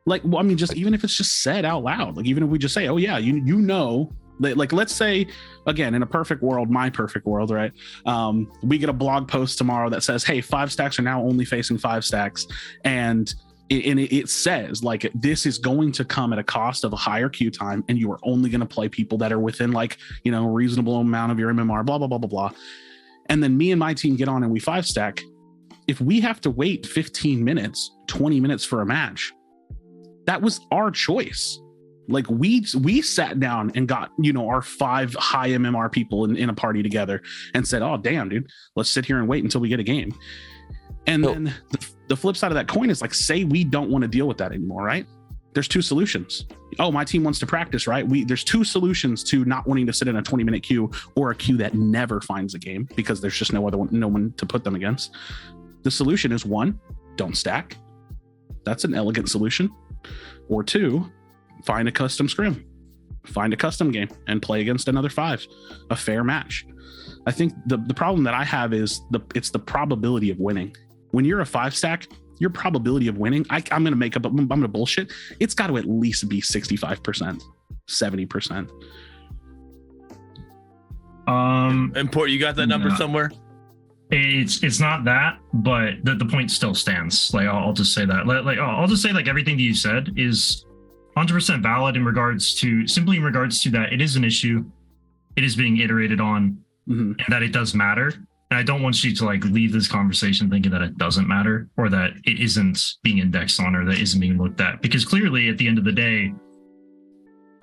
like, well, I mean, just even if it's just said out loud, like even if we just say, oh yeah, you know, like let's say again, in a perfect world, my perfect world, right? We get a blog post tomorrow that says, hey, 5-stacks are now only facing 5-stacks, and it says like this is going to come at a cost of a higher queue time, and you are only going to play people that are within like, you know, a reasonable amount of your MMR, blah blah blah blah blah. And then me and my team get on and we 5-stack. If we have to wait 15 minutes, 20 minutes for a match, that was our choice. Like we sat down and got, you know, our 5 high MMR people in a party together and said, oh damn, dude, let's sit here and wait until we get a game. And then the flip side of that coin is like, say we don't want to deal with that anymore, right? There's 2 solutions. Oh, my team wants to practice, right? There's 2 solutions to not wanting to sit in a 20-minute queue or a queue that never finds a game because there's just no one to put them against. The solution is 1, don't stack. That's an elegant solution. Or 2, find a custom scrim, find a custom game and play against another 5, a fair match. I think the problem that I have is it's the probability of winning. When you're a 5-stack, your probability of winning, I'm going to make up, I'm going to bullshit. It's got to at least be 65%, 70%. Import, you got that number somewhere? It's not that, but the point still stands. Like I'll just say that. I'll just say like everything that you said is 100% valid in regards to that it is an issue, it is being iterated on, and that it does matter. And I don't want you to like leave this conversation thinking that it doesn't matter or that it isn't being indexed on or that isn't being looked at, because clearly at the end of the day,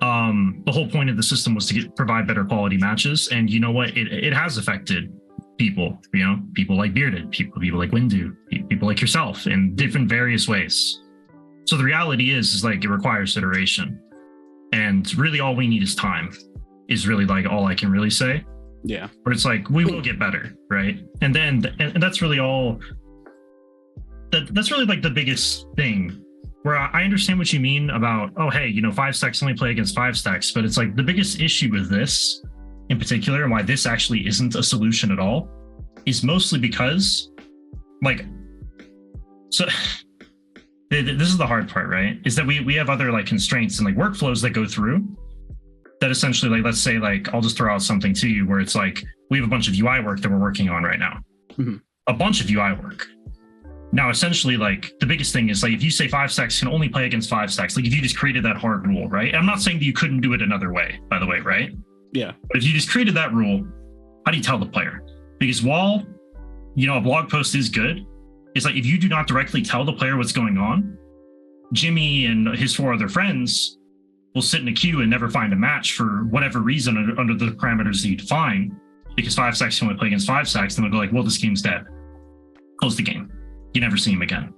the whole point of the system was to provide better quality matches. And you know what? It has affected people, you know, people like Bearded, people like Windu, people like yourself in different various ways. So the reality is like it requires iteration. And really all we need is time, is really like all I can really say. Yeah. But it's like, we will get better, right? And that's really all, that's really like the biggest thing, where I understand what you mean about, oh, hey, you know, 5 stacks only play against 5 stacks. But it's like the biggest issue with this in particular, and why this actually isn't a solution at all, is mostly because, like, so this is the hard part, right? Is that we have other like constraints and like workflows that go through that essentially, like, let's say, like, I'll just throw out something to you where it's like, we have a bunch of UI work that we're working on right now. Mm-hmm. A bunch of UI work. Now, essentially, like, the biggest thing is, like, if you say 5 stacks can only play against 5 stacks, like, if you just created that hard rule, right? I'm not saying that you couldn't do it another way, by the way, right? Yeah. But if you just created that rule, how do you tell the player? Because while, you know, a blog post is good, it's like, if you do not directly tell the player what's going on, Jimmy and his 4 other friends will sit in a queue and never find a match for whatever reason under the parameters that you define, because 5 stacks can only play against 5 stacks. Then they'll go like, well, this game's dead. Close the game. You never see him again.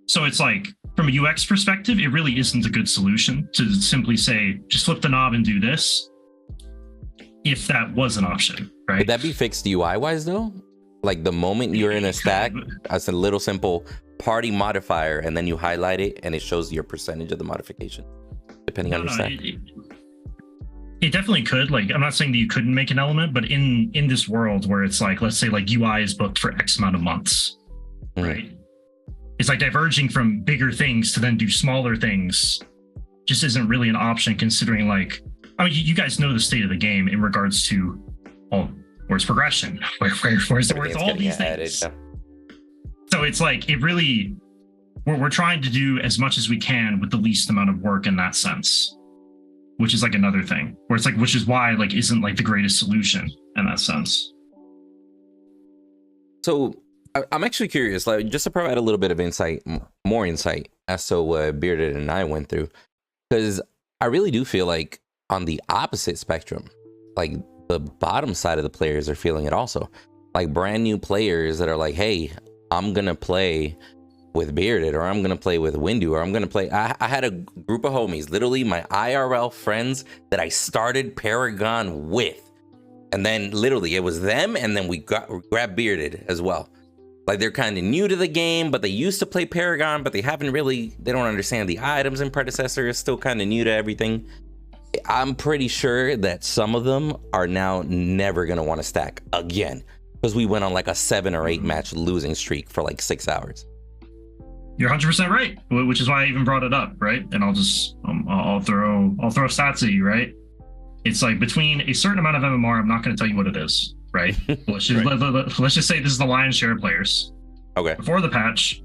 So it's like, from a UX perspective, it really isn't a good solution to simply say, just flip the knob and do this, if that was an option, right? Would that be fixed UI wise though? Like the moment you're in a stack, as a little simple party modifier, and then you highlight it and it shows your percentage of the modification, depending on your stack. It definitely could. Like, I'm not saying that you couldn't make an element, but in this world where it's like, let's say like UI is booked for X amount of months, right? It's like diverging from bigger things to then do smaller things just isn't really an option, considering, like, I mean, you guys know the state of the game in regards to, oh, where's progression? Where's all these things? Yeah. So it's like, it really, we're trying to do as much as we can with the least amount of work in that sense, which is like another thing where it's like, which is why like isn't like the greatest solution in that sense. So I'm actually curious, like, just to provide a little bit of insight, more insight as to what Bearded and I went through, because I really do feel like on the opposite spectrum, like the bottom side of the players are feeling it also. Like brand new players that are like, hey, I'm gonna play with Bearded, or I'm gonna play with Windu, or I'm gonna play. I had a group of homies, literally my IRL friends that I started Paragon with, and then literally it was them, and then we grabbed Bearded as well. Like they're kind of new to the game, but they used to play Paragon, but they don't understand the items in Predecessor. Is still kind of new to everything. I'm pretty sure that some of them are now never gonna want to stack again, because we went on like a 7 or 8 match losing streak for like 6 hours. You're 100% right, which is why I even brought it up, right? And I'll just I'll throw stats at you, right? It's like between a certain amount of MMR, I'm not going to tell you what it is, right? Let's just say this is the lion's share of players. Okay. Before the patch,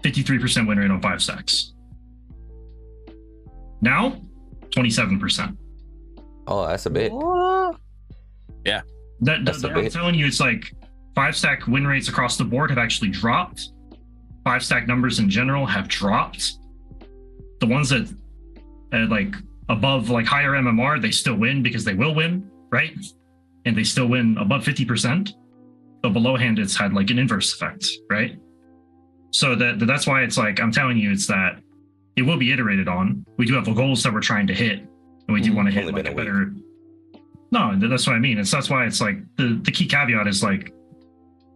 53% win rate on 5 stacks. Now, 27%. Oh, that's a bit. Yeah. I'm telling you, it's like 5 stack win rates across the board have actually dropped. 5 stack numbers in general have dropped. The ones that like above like higher MMR, they still win because they will win, right? And they still win above 50%. But below hand, it's had like an inverse effect, right? So that's why it's like, I'm telling you, it's that it will be iterated on. We do have goals that we're trying to hit, and we do want to hit like a better. No, that's what I mean. That's why it's like the key caveat is like,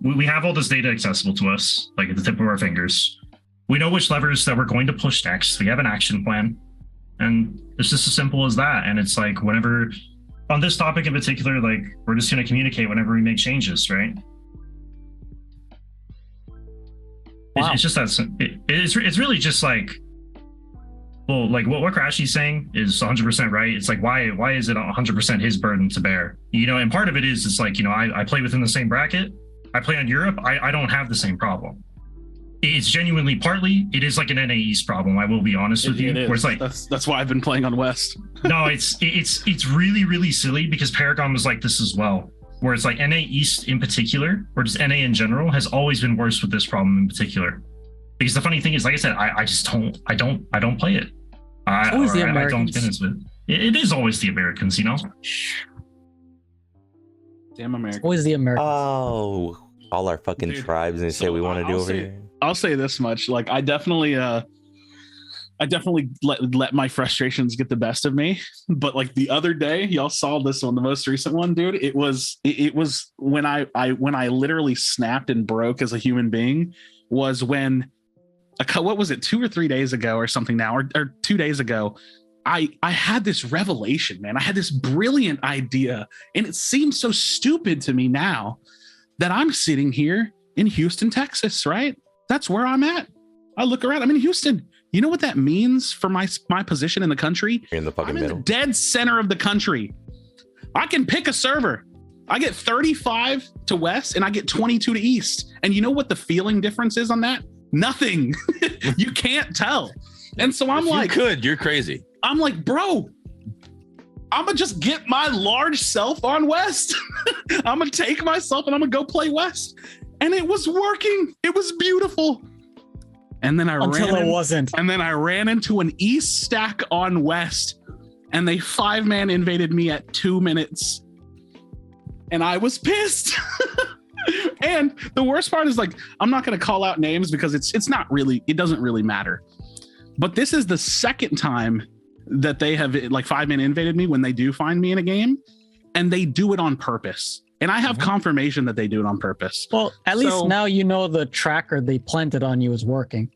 we have all this data accessible to us, like at the tip of our fingers. We know which levers that we're going to push next. We have an action plan, and it's just as simple as that. And it's like, whenever on this topic in particular, like we're just going to communicate whenever we make changes, right? Wow. It's just that it's really just like, well, like what Krashy's saying is 100% right. It's like, why is it 100% his burden to bear? You know, and part of it is, it's like, you know, I play within the same bracket. I play on Europe. I don't have the same problem. It's genuinely partly, it is like an NA East problem. I will be honest with you. Where it's like, that's why I've been playing on West. No, it's really, really silly, because Paragon was like this as well. where it's like NA East in particular, or just NA in general, has always been worse with this problem in particular. Because the funny thing is, like I said, I don't play it. It's always the I don't Americans. finish it. It is always the Americans, you know. Damn America. Always the Americans. Oh, all our fucking Dude, tribes and shit we want to do over here. I'll say this much: like, I definitely let my frustrations get the best of me. But like the other day, y'all saw this one, the most recent one, dude. It was when I literally snapped and broke as a human being. Was when what was it, 2 or 3 days ago or something now, or 2 days ago. I had this revelation, man. I had this brilliant idea, and it seems so stupid to me now that I'm sitting here in Houston, Texas, right? That's where I'm at. I look around, I'm in Houston. You know what that means for my position in the country? You're in the fucking I'm in middle. the dead center of the country. I can pick a server. I get 35 to west and I get 22 to east. And you know what the feeling difference is on that? Nothing. You can't tell. And so I'm like, you're crazy. I'm like, bro, I'm gonna just get my large self on west. I'm gonna take myself and I'm gonna go play west. And it was working. It was beautiful. And then I ran into an east stack on west, and they 5-man invaded me at 2 minutes. And I was pissed. And the worst part is, like, I'm not going to call out names because it doesn't really matter. But this is the second time that they have, like, 5-man invaded me when they do find me in a game, and they do it on purpose. And I have confirmation that they do it on purpose. Well, at least now you know the tracker they planted on you is working.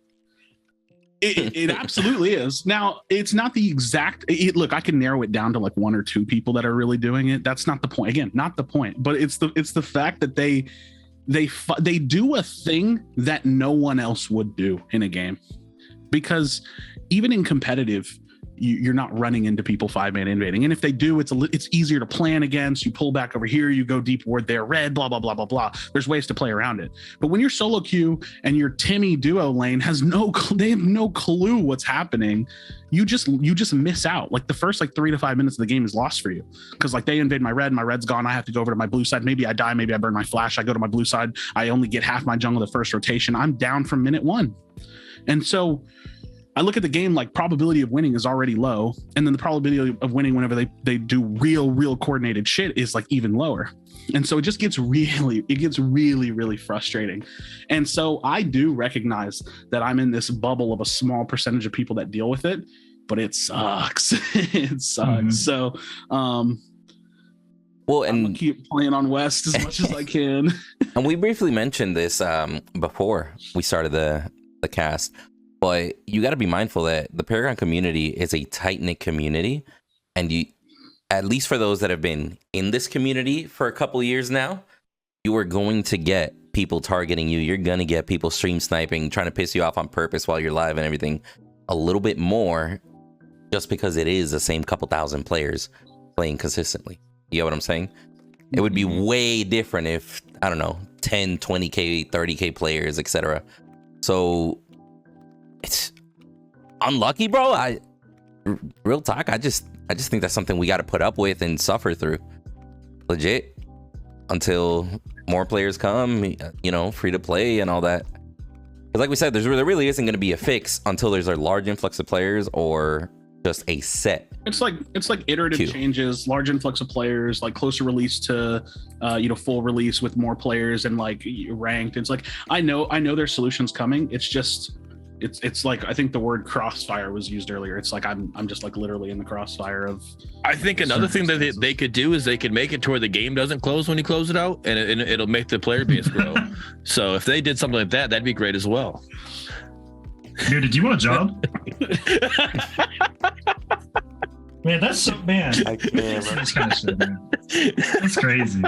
It absolutely is. Now, it's not the exact. Look, I can narrow it down to like 1 or 2 people that are really doing it. That's not the point. Again, not the point. But it's the fact that they do a thing that no one else would do in a game, because even in competitive, you're not running into people 5-man invading. And if they do, it's easier to plan against. You pull back over here, you go deep ward there, red, blah, blah, blah, blah, blah. There's ways to play around it. But when you're solo queue and your Timmy duo lane they have no clue what's happening, you just miss out. Like the first 3 to 5 minutes of the game is lost for you. Because like they invade my red's gone. I have to go over to my blue side. Maybe I die, maybe I burn my flash. I go to my blue side. I only get half my jungle the first rotation. I'm down from minute 1. And so I look at the game like probability of winning is already low. And then the probability of winning whenever they do real coordinated shit is like even lower. And so it just gets really frustrating. And so I do recognize that I'm in this bubble of a small percentage of people that deal with it, but it sucks. It sucks. Mm-hmm. So, well, and I'm gonna keep playing on West as much as I can. And we briefly mentioned this before we started the cast. But you got to be mindful that the Paragon community is a tight-knit community. And you, at least for those that have been in this community for a couple of years now, you are going to get people targeting you. You're going to get people stream sniping, trying to piss you off on purpose while you're live and everything a little bit more, just because it is the same couple thousand players playing consistently. You get what I'm saying? It would be way different if, I don't know, 10, 20K, 30K players, etc. So it's unlucky, bro. Real talk, I just think that's something we got to put up with and suffer through, legit, until more players come, free to play and all that. But like we said, there really isn't going to be a fix until there's a large influx of players or just a set. It's like iterative changes, large influx of players, like closer release to full release with more players and like ranked. It's like I know there's solutions coming. It's just it's like, I think the word crossfire was used earlier. It's like I'm just like literally in the crossfire of. I think another thing that they could do is they could make it to where the game doesn't close when you close it out, and it'll make the player base grow. So if they did something like that, that'd be great as well. Dude, did you want a job? Man, that's so man. I can't. This kind of shit, man. That's crazy.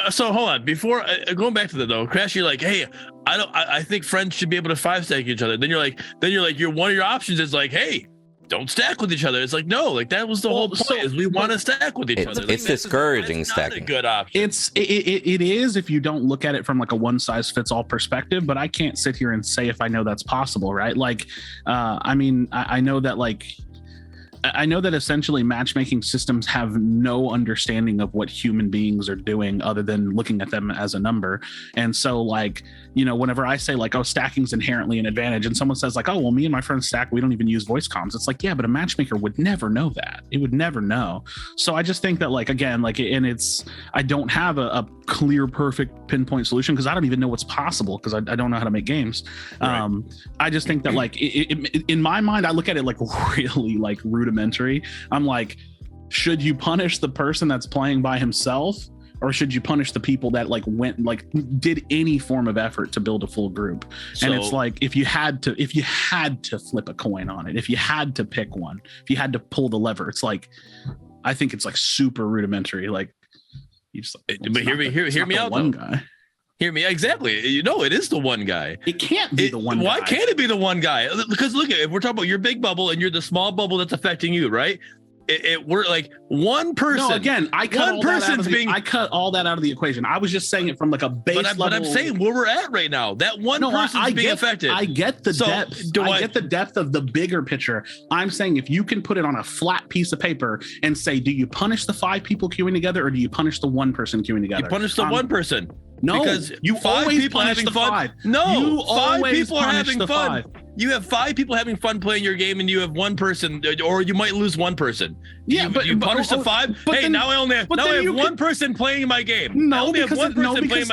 So hold on. Before going back to that though, Krashy, you're like, hey, I think friends should be able to 5-stack each other. Then you're like, one of your options is like, hey, don't stack with each other. It's like, no, like that was the whole point. Is we want to stack with each other. It's discouraging stacking. Not a good option. It is if you don't look at it from like a one size fits all perspective. But I can't sit here and say if I know that's possible, right? Like, I know that like. I know that essentially matchmaking systems have no understanding of what human beings are doing other than looking at them as a number. And so like, you know, whenever I say like, oh, stacking's inherently an advantage, and someone says like, oh, well, me and my friends stack, we don't even use voice comms. It's like, yeah, but a matchmaker would never know that. It would never know. So I just think that like, again, like, and it's, I don't have a clear, perfect pinpoint solution because I don't even know what's possible because I don't know how to make games. Right. I just think that like, in my mind, I look at it like really like rudimentary. I'm like, should you punish the person that's playing by himself, or should you punish the people that like went like did any form of effort to build a full group? And it's like, if you had to flip a coin on it, if you had to pick one, if you had to pull the lever, it's like, I think it's like super rudimentary. Like, you just, but hear me out. One guy. Hear me exactly. You know, it is the one guy. It can't be the one. Why guy. can't it be the one guy? Because look at, if we're talking about your big bubble and you're the small bubble that's affecting you, right? We're like one person. No, again, I cut all that out of the equation. I was just saying it from like a base level. But I'm saying where we're at right now. That one person's being affected. I get the depth. I get the depth of the bigger picture. I'm saying if you can put it on a flat piece of paper and say, do you punish the 5 people queuing together, or do you punish the one person queuing together? You punish the one person. No, because you 5 always people punish having the fun. 5. No, you 5 people are having fun. 5. You have 5 people having fun playing your game, and you have one person, or you might lose one person. But you punish the 5. Hey, then, now I only have one person playing my game. No, because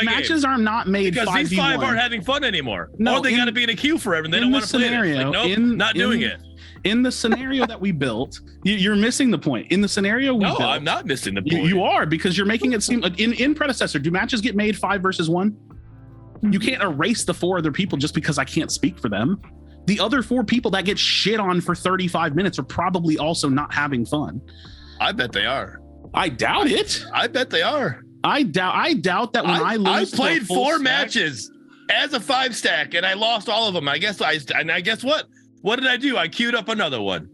matches are not made because 5v1. These 5 aren't having fun anymore. No, or they got to be in a queue forever, and they don't want to play it. Like, nope, not doing it. In the scenario that we built, you're missing the point. In the scenario we built, I'm not missing the point. You are, because you're making it seem in Predecessor, do matches get made 5 versus 1? You can't erase the 4 other people just because I can't speak for them. The other 4 people that get shit on for 35 minutes are probably also not having fun. I bet they are. I doubt it. I bet they are. I doubt that when I lose. I played 4 matches as a 5 stack and I lost all of them. I guess what? What did I do? I queued up another one.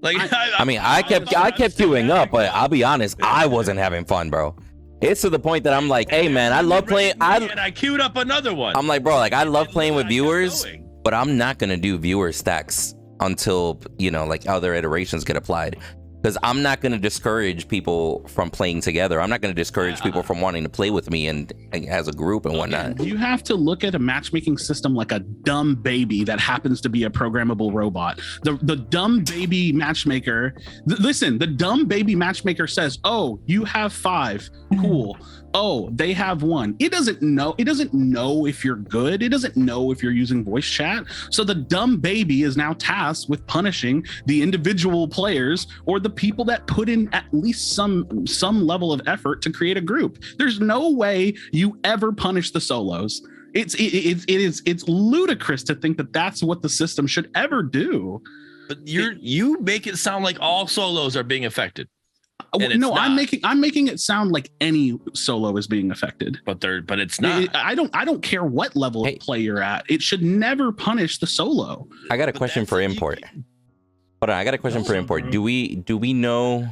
Like I kept queuing up, but I'll be honest, I wasn't having fun, bro. It's to the point that I'm like, hey man, I love playing. And I queued up another one. I'm like, bro, like I love playing with viewers, but I'm not gonna do viewer stacks until, you know, like other iterations get applied. Because I'm not going to discourage people from playing together. I'm not going to discourage people from wanting to play with me and as a group and whatnot. You have to look at a matchmaking system like a dumb baby that happens to be a programmable robot. The dumb baby matchmaker, listen, the dumb baby matchmaker says, oh, you have 5. Cool. Oh, they have 1. It doesn't know if you're good. It doesn't know if you're using voice chat. So the dumb baby is now tasked with punishing the individual players or the people that put in at least some level of effort to create a group. There's no way you ever punish the solos. It's ludicrous to think that that's what the system should ever do. But you make it sound like all solos are being affected. No, I'm making it sound like any solo is being affected, but it's not. I don't care what level of play you're at. It should never punish the solo. I got a question for import. Hold on, I got a question for import. Do we know,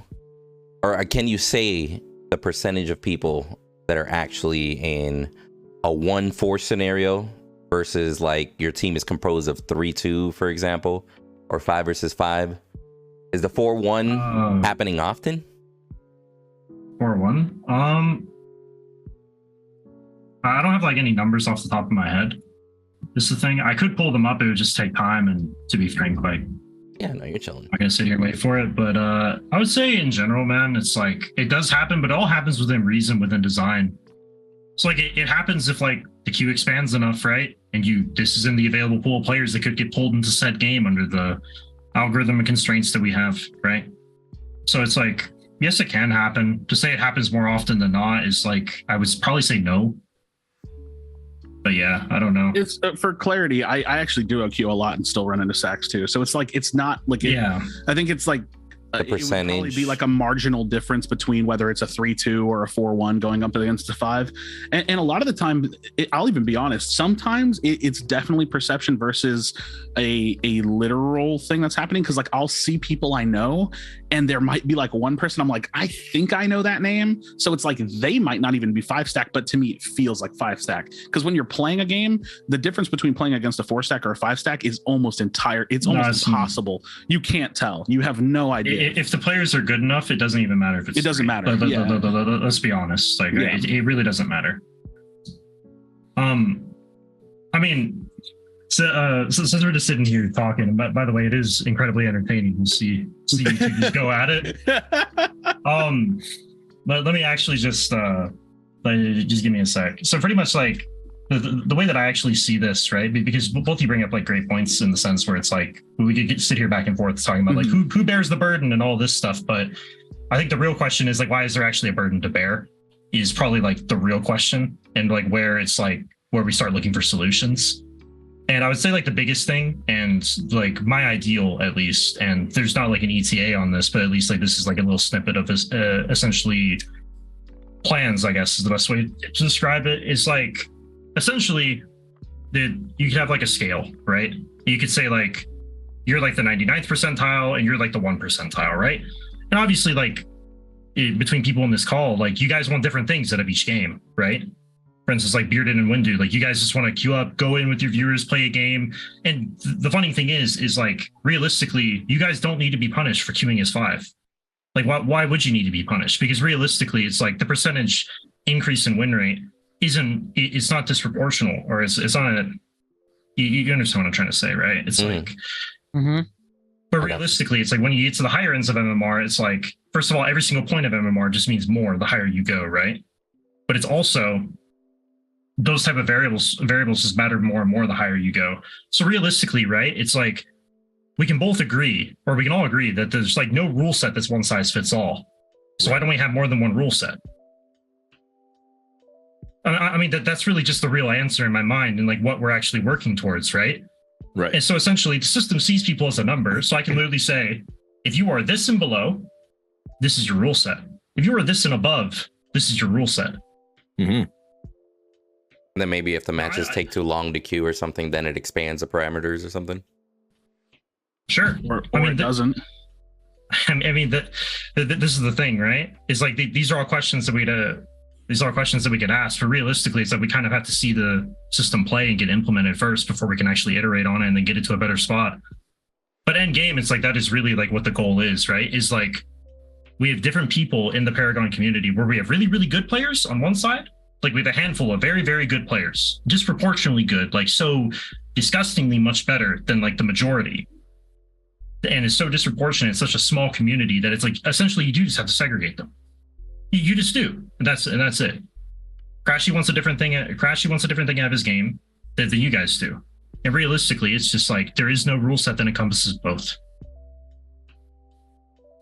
or can you say the percentage of people that are actually in a 1-4 scenario versus like your team is composed of 3-2, for example, or 5 versus 5? Is the 4-1 happening often? 4-1? I don't have like any numbers off the top of my head. This is the thing. I could pull them up. It would just take time, and to be frank, like, yeah, no, you're chilling. I'm gonna sit here and wait for it. But I would say in general, man, it's like it does happen, but it all happens within reason, within design. So like it happens if like the queue expands enough, right? And this is in the available pool of players that could get pulled into said game under the algorithm and constraints that we have, right? So it's like, yes, it can happen. To say it happens more often than not is like, I would probably say no. But yeah, I don't know. It's for clarity, I actually do a queue a lot and still run into sacks too. So it's like, it's not like, I think it's like, The It would probably percentage. be like a marginal difference between whether it's a 3-2 or a 4-1 going up against a 5. And a lot of the time, I'll even be honest, sometimes it's definitely perception versus a literal thing that's happening. Because like I'll see people I know, and there might be like one person I'm like, I think I know that name. So it's like they might not even be 5-stack, but to me it feels like 5-stack. Because when you're playing a game, the difference between playing against a 4-stack or a 5-stack is almost impossible. You can't tell. You have no idea. If the players are good enough, it doesn't even matter if it's. It doesn't matter. Let's be honest. Like it really doesn't matter. I mean, so since we're just sitting here talking, but by the way, it is incredibly entertaining to see you two just go at it. But let me actually just give me a sec. So pretty much like the way that I actually see this, right? Because both you bring up like great points in the sense where it's like we could sit here back and forth talking about like who bears the burden and all this stuff. But I think the real question is like, why is there actually a burden to bear? Is probably like the real question, and like where it's like where we start looking for solutions. And I would say like the biggest thing, and like my ideal at least, and there's not like an ETA on this, but at least like this is like a little snippet of this essentially plans, I guess is the best way to describe it, is like essentially that you could have like a scale, right? You could say like you're like the 99th percentile and you're like the 1 percentile, right? And obviously like between people in this call, like you guys want different things out of each game, right? For instance, like Bearded and Windu, like you guys just want to queue up, go in with your viewers, play a game. And the funny thing is like realistically, you guys don't need to be punished for queuing as 5. Like why would you need to be punished? Because realistically, it's like the percentage increase in win rate it's not disproportional, or it's not you understand what I'm trying to say, right? It's like but realistically, it's like when you get to the higher ends of MMR, it's like, first of all, every single point of MMR just means more the higher you go, right? But it's also those type of variables just matter more and more the higher you go. So realistically, right, it's like we can both agree, or we can all agree that there's like no rule set that's one size fits all. So why don't we have more than one rule set? I mean, that's really just the real answer in my mind, and like what we're actually working towards, right? Right. And so essentially the system sees people as a number. So I can literally say, if you are this and below, this is your rule set. If you are this and above, this is your rule set. Mm-hmm. And then maybe if the matches take too long to queue or something, then it expands the parameters or something. Sure. Or it doesn't. I mean, this is the thing, right? It's like these are all questions that we can ask. But realistically, it's like we kind of have to see the system play and get implemented first before we can actually iterate on it and then get it to a better spot. But end game, it's like that is really like what the goal is, right? Is like we have different people in the Paragon community where we have really, really good players on one side. Like we have a handful of very, very good players, disproportionately good, like so disgustingly much better than like the majority. And it's so disproportionate, it's such a small community that it's like essentially you do just have to segregate them. You just do, and that's it. Krashy wants a different thing out of his game than you guys do. And realistically, it's just like there is no rule set that encompasses both.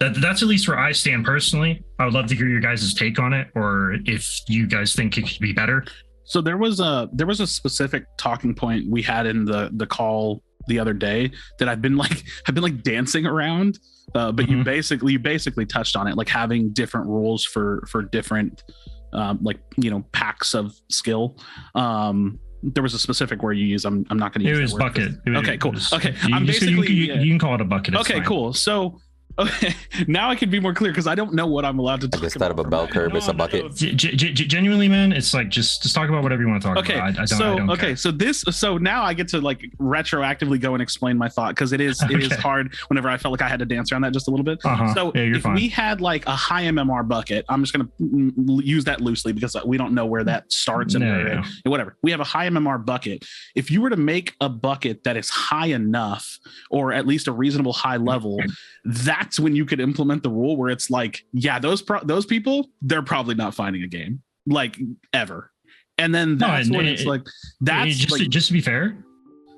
That's at least where I stand personally. I would love to hear your guys' take on it, or if you guys think it could be better. So there was a specific talking point we had in the call the other day that I've been like dancing around. But you basically touched on it, like having different rules for different like, you know, packs of skill. There was a specific word you use. I'm not going to use. It was bucket. Okay, cool. Okay, you can call it a bucket. Okay, cool. So okay, now I can be more clear because I don't know what I'm allowed to talk about. Instead of a bell curve, it's a bucket. Genuinely, man, it's like just talk about whatever you want to talk about. I don't care. So now I get to like retroactively go and explain my thought, because it is hard whenever I felt like I had to dance around that just a little bit. So if we had like a high MMR bucket, I'm just going to use that loosely because we don't know where that starts and whatever. We have a high MMR bucket. If you were to make a bucket that is high enough, or at least a reasonable high level, that's when you could implement the rule where it's like, yeah, those people, they're probably not finding a game like ever. And then that's when it's like, that's just to be fair,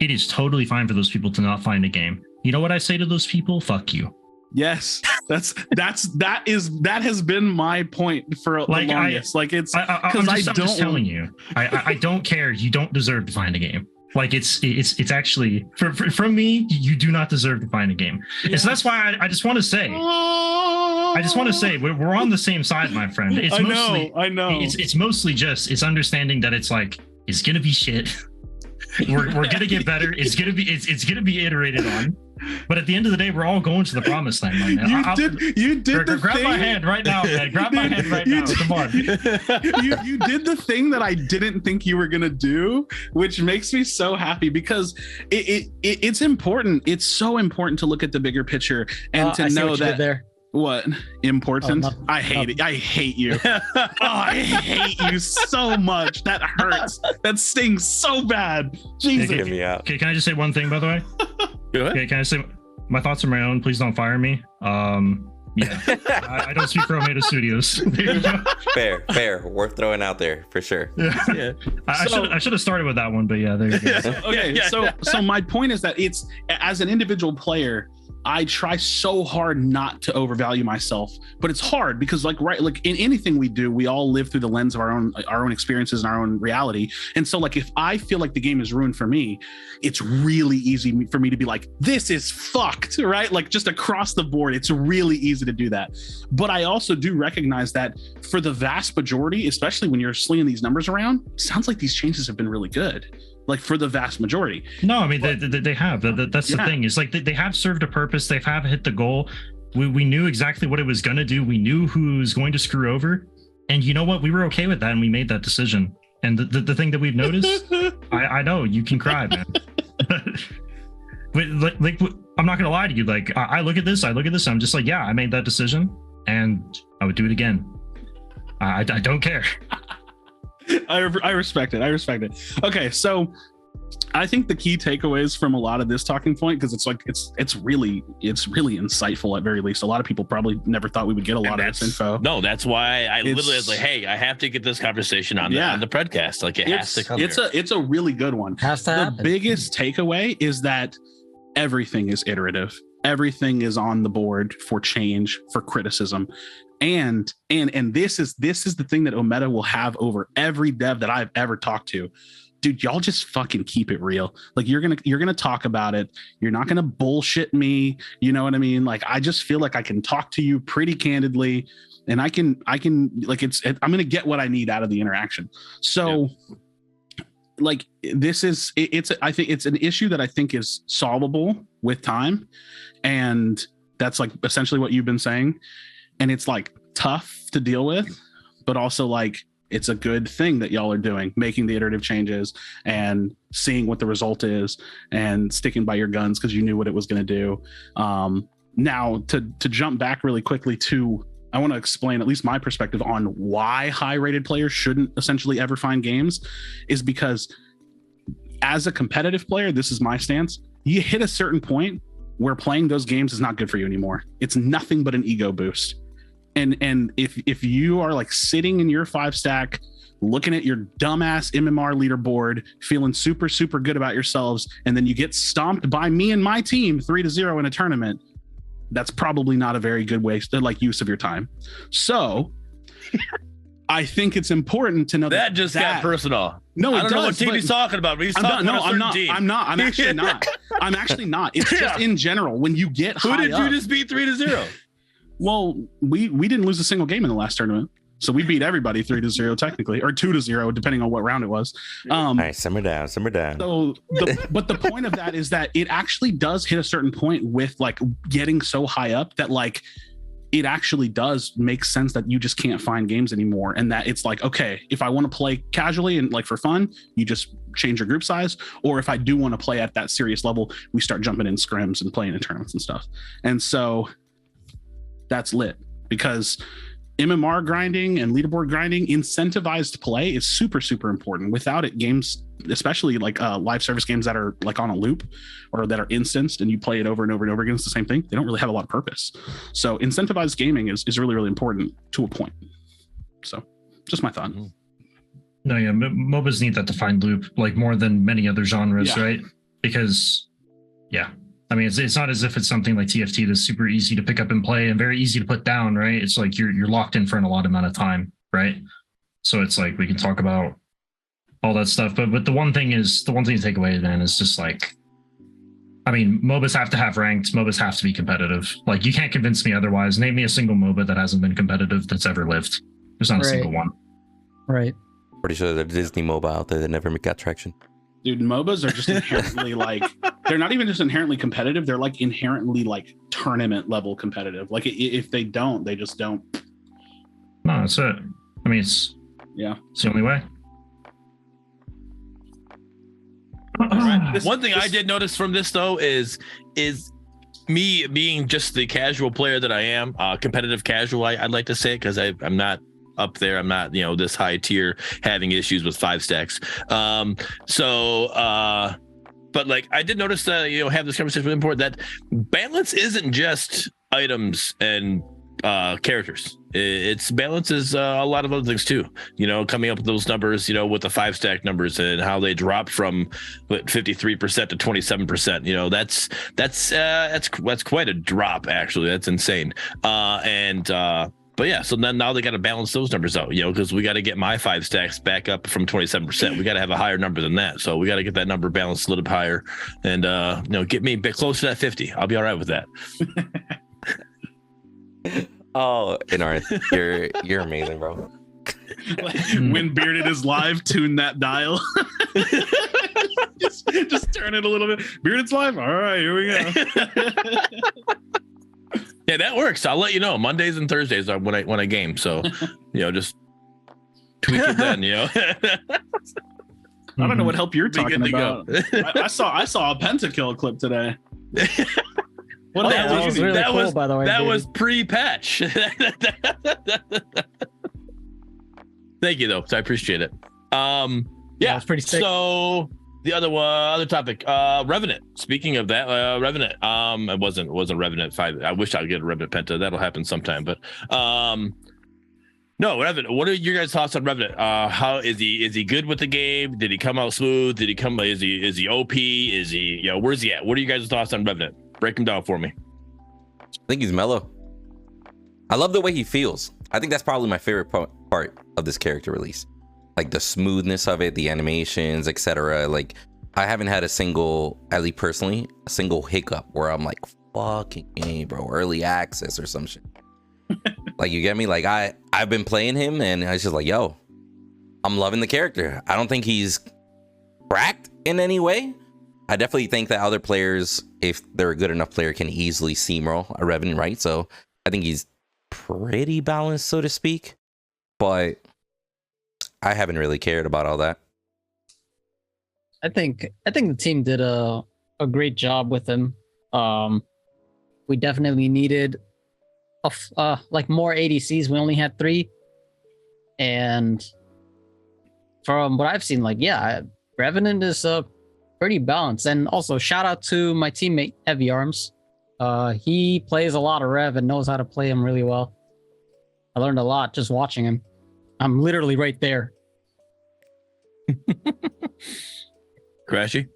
it is totally fine for those people to not find a game. You know what I say to those people? Fuck you. Yes, that has been my point for the longest. Like it's because I'm just telling you, I don't care. You don't deserve to find a game. Like it's actually from me, you do not deserve to find a game. Yeah. And so that's why I just want to say, we're on the same side, my friend. It's I know. It's mostly just it's understanding that it's like it's gonna be shit. We're gonna get better. It's gonna be iterated on. But at the end of the day, we're all going to the promised land, my man. You did grab my hand right now, man. Grab my hand right now. Come on. You did the thing that I didn't think you were gonna do, which makes me so happy because it's important. It's so important to look at the bigger picture and to know that there. What important? I hate it. I hate you. I hate you so much. That hurts. That stings so bad. Jesus. Get me out. Okay, can I just say one thing, by the way? Go ahead. Okay, can I say my thoughts are my own? Please don't fire me. Yeah, I don't speak for Omega Studios. Fair. Worth throwing out there for sure. Yeah. I should have started with that one, but yeah, there you go. Okay, so my point is that it's as an individual player, I try so hard not to overvalue myself, but it's hard because like in anything we do, we all live through the lens of our own experiences and our own reality. And so like if I feel like the game is ruined for me, it's really easy for me to be like, this is fucked, right? Like just across the board, it's really easy to do that. But I also do recognize that for the vast majority, especially when you're slinging these numbers around, it sounds like these changes have been really good. Like for the vast majority. No, I mean, they have. That's the thing. It's like they have served a purpose. They have hit the goal. We knew exactly what it was going to do. We knew who was going to screw over. And you know what? We were okay with that. And we made that decision. And the thing that we've noticed, I know you can cry, man. But like, I'm not going to lie to you. Like, I look at this. I'm just like, yeah, I made that decision and I would do it again. I don't care. I respect it. Okay, so I think the key takeaways from a lot of this talking point, because it's really insightful at very least. A lot of people probably never thought we would get a lot of this info. No, that's why I literally was like, hey, I have to get this conversation on the Predcast. Like it has to come. It's a really good one. The biggest takeaway is that everything is iterative. Everything is on the board for change, for criticism. And this is the thing that Omega will have over every dev that I've ever talked to. Dude, y'all just fucking keep it real. Like you're gonna talk about it. You're not gonna bullshit me. You know what I mean? Like I just feel like I can talk to you pretty candidly, and I can like I'm gonna get what I need out of the interaction. So like this is I think it's an issue that I think is solvable with time, and that's like essentially what you've been saying. And it's like tough to deal with, but also like it's a good thing that y'all are doing, making the iterative changes and seeing what the result is and sticking by your guns because you knew what it was going to do. Now to jump back really quickly to, I want to explain at least my perspective on why high rated players shouldn't essentially ever find games is because as a competitive player, this is my stance. You hit a certain point where playing those games is not good for you anymore. It's nothing but an ego boost. And if you are like sitting in your 5-stack, looking at your dumbass MMR leaderboard, feeling super, super good about yourselves, and then you get stomped by me and my team 3-0 in a tournament, that's probably not a very good waste, like use of your time. So I think it's important to know that just got personal. No, I don't know what team he's talking about, but he's talking about a certain team. I'm not. I'm actually not. I'm actually not. It's just in general. When you get high up. Who did you just beat 3-0? Well, we didn't lose a single game in the last tournament. So we beat everybody 3-0 technically, or 2-0, depending on what round it was. All right, simmer down. So but the point of that is that it actually does hit a certain point with like getting so high up that like it actually does make sense that you just can't find games anymore. And that it's like, okay, if I want to play casually and like for fun, you just change your group size. Or if I do want to play at that serious level, we start jumping in scrims and playing in tournaments and stuff. And so that's lit because MMR grinding and leaderboard grinding, incentivized play is super, super important. Without it, games, especially like live service games that are like on a loop or that are instanced and you play it over and over and over again, it's the same thing. They don't really have a lot of purpose. So incentivized gaming is really, really important to a point. So just my thought. No, yeah, MOBAs need that defined loop like more than many other genres, right? Because, yeah. I mean, it's not as if it's something like TFT that's super easy to pick up and play and very easy to put down, right? It's like you're locked in for an allotted amount of time, right? So it's like we can talk about all that stuff. But the one thing to take away then is just like, I mean, MOBAs have to have ranked. MOBAs have to be competitive. Like, you can't convince me otherwise. Name me a single MOBA that hasn't been competitive that's ever lived. There's not a single one. Right. Pretty sure there's a Disney MOBA out there that never got traction. Dude, MOBAs are just inherently like, they're not even just inherently competitive. They're like inherently like tournament level competitive. Like if they don't, they just don't. No, that's it. I mean, it's the only way. One thing I did notice from this though is me being just the casual player that I am, competitive casual. I'd like to say it, because I'm not up there. I'm not, this high tier having issues with 5 stacks. But like I did notice that, have this conversation with Import, that balance isn't just items and characters. It's balances a lot of other things too, coming up with those numbers, with the 5 stack numbers and how they dropped from 53% to 27%. That's quite a drop, actually. That's insane. But yeah, so then now they got to balance those numbers out, because we got to get my 5 stacks back up from 27%. We got to have a higher number than that. So we got to get that number balanced a little bit higher, and get me a bit closer to that 50. I'll be all right with that. Oh, Inarth, you're amazing, bro. Like, when Bearded is live, tune that dial. just turn it a little bit. Bearded's live. All right, here we go. Yeah, that works. I'll let you know. Mondays and Thursdays are when I game. So, just tweak it then. I don't know what help you're talking about. I saw a pentakill clip today. That was really cool, by the way. That was pre-patch. Thank you, though. I appreciate it. Yeah, it's pretty sick. So the other topic, Revenant. Speaking of that, Revenant. It wasn't Revenant 5. I wish I'd get a Revenant Penta. That'll happen sometime. But no, Revenant. What are your guys' thoughts on Revenant? How is he? Is he good with the game? Did he come out smooth? Did he come? Is he OP? Is he? Where's he at? What are you guys' thoughts on Revenant? Break him down for me. I think he's mellow. I love the way he feels. I think that's probably my favorite part of this character release. Like the smoothness of it, the animations, etc. Like, I haven't had a single, at least personally, a single hiccup where I'm like, fucking game, bro, early access or some shit. Like, you get me? Like, I've been playing him and I was just like, yo, I'm loving the character. I don't think he's cracked in any way. I definitely think that other players, if they're a good enough player, can easily steamroll a Revenant, right? So I think he's pretty balanced, so to speak. But I haven't really cared about all that. I think the team did a great job with him. We definitely needed like more ADCs. We only had 3, and from what I've seen, like, yeah, Revenant is pretty balanced. And also shout out to my teammate Heavy Arms. He plays a lot of Rev and knows how to play him really well. I learned a lot just watching him. I'm literally right there. Krashy?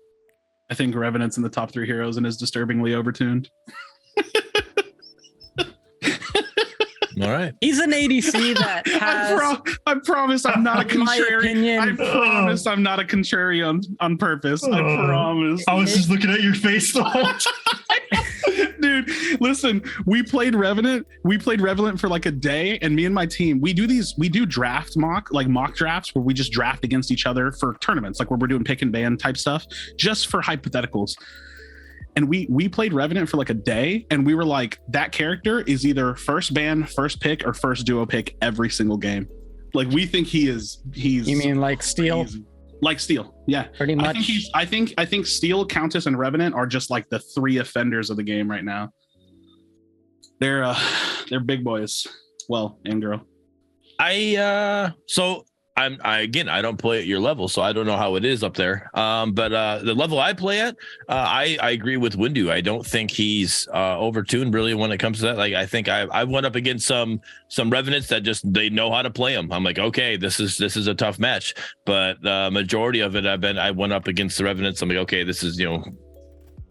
I think Revenant's in the top 3 heroes and is disturbingly overtuned. All right. He's an ADC that has... I promise I'm not a contrarian. I promise I'm not a contrarian on purpose. I promise. I was just looking at your face the whole time. Dude, listen, we played Revenant for like a day, and me and my team, we do draft mock drafts where we just draft against each other for tournaments, like where we're doing pick and ban type stuff, just for hypotheticals. And we played Revenant for like a day, and we were like, that character is either first ban, first pick, or first duo pick every single game. Like, we think he's You mean like Steel? Like Steel, yeah. Pretty much. I think Steel, Countess, and Revenant are just like the 3 offenders of the game right now. They're big boys. Well, and girl. I don't play at your level, so I don't know how it is up there. But the level I play at, I agree with Windu. I don't think he's overtuned really when it comes to that. Like, I think I went up against some Revenants that just, they know how to play him. I'm like, okay, this is a tough match. But the majority of it, I went up against the Revenants. I'm like, okay, this is,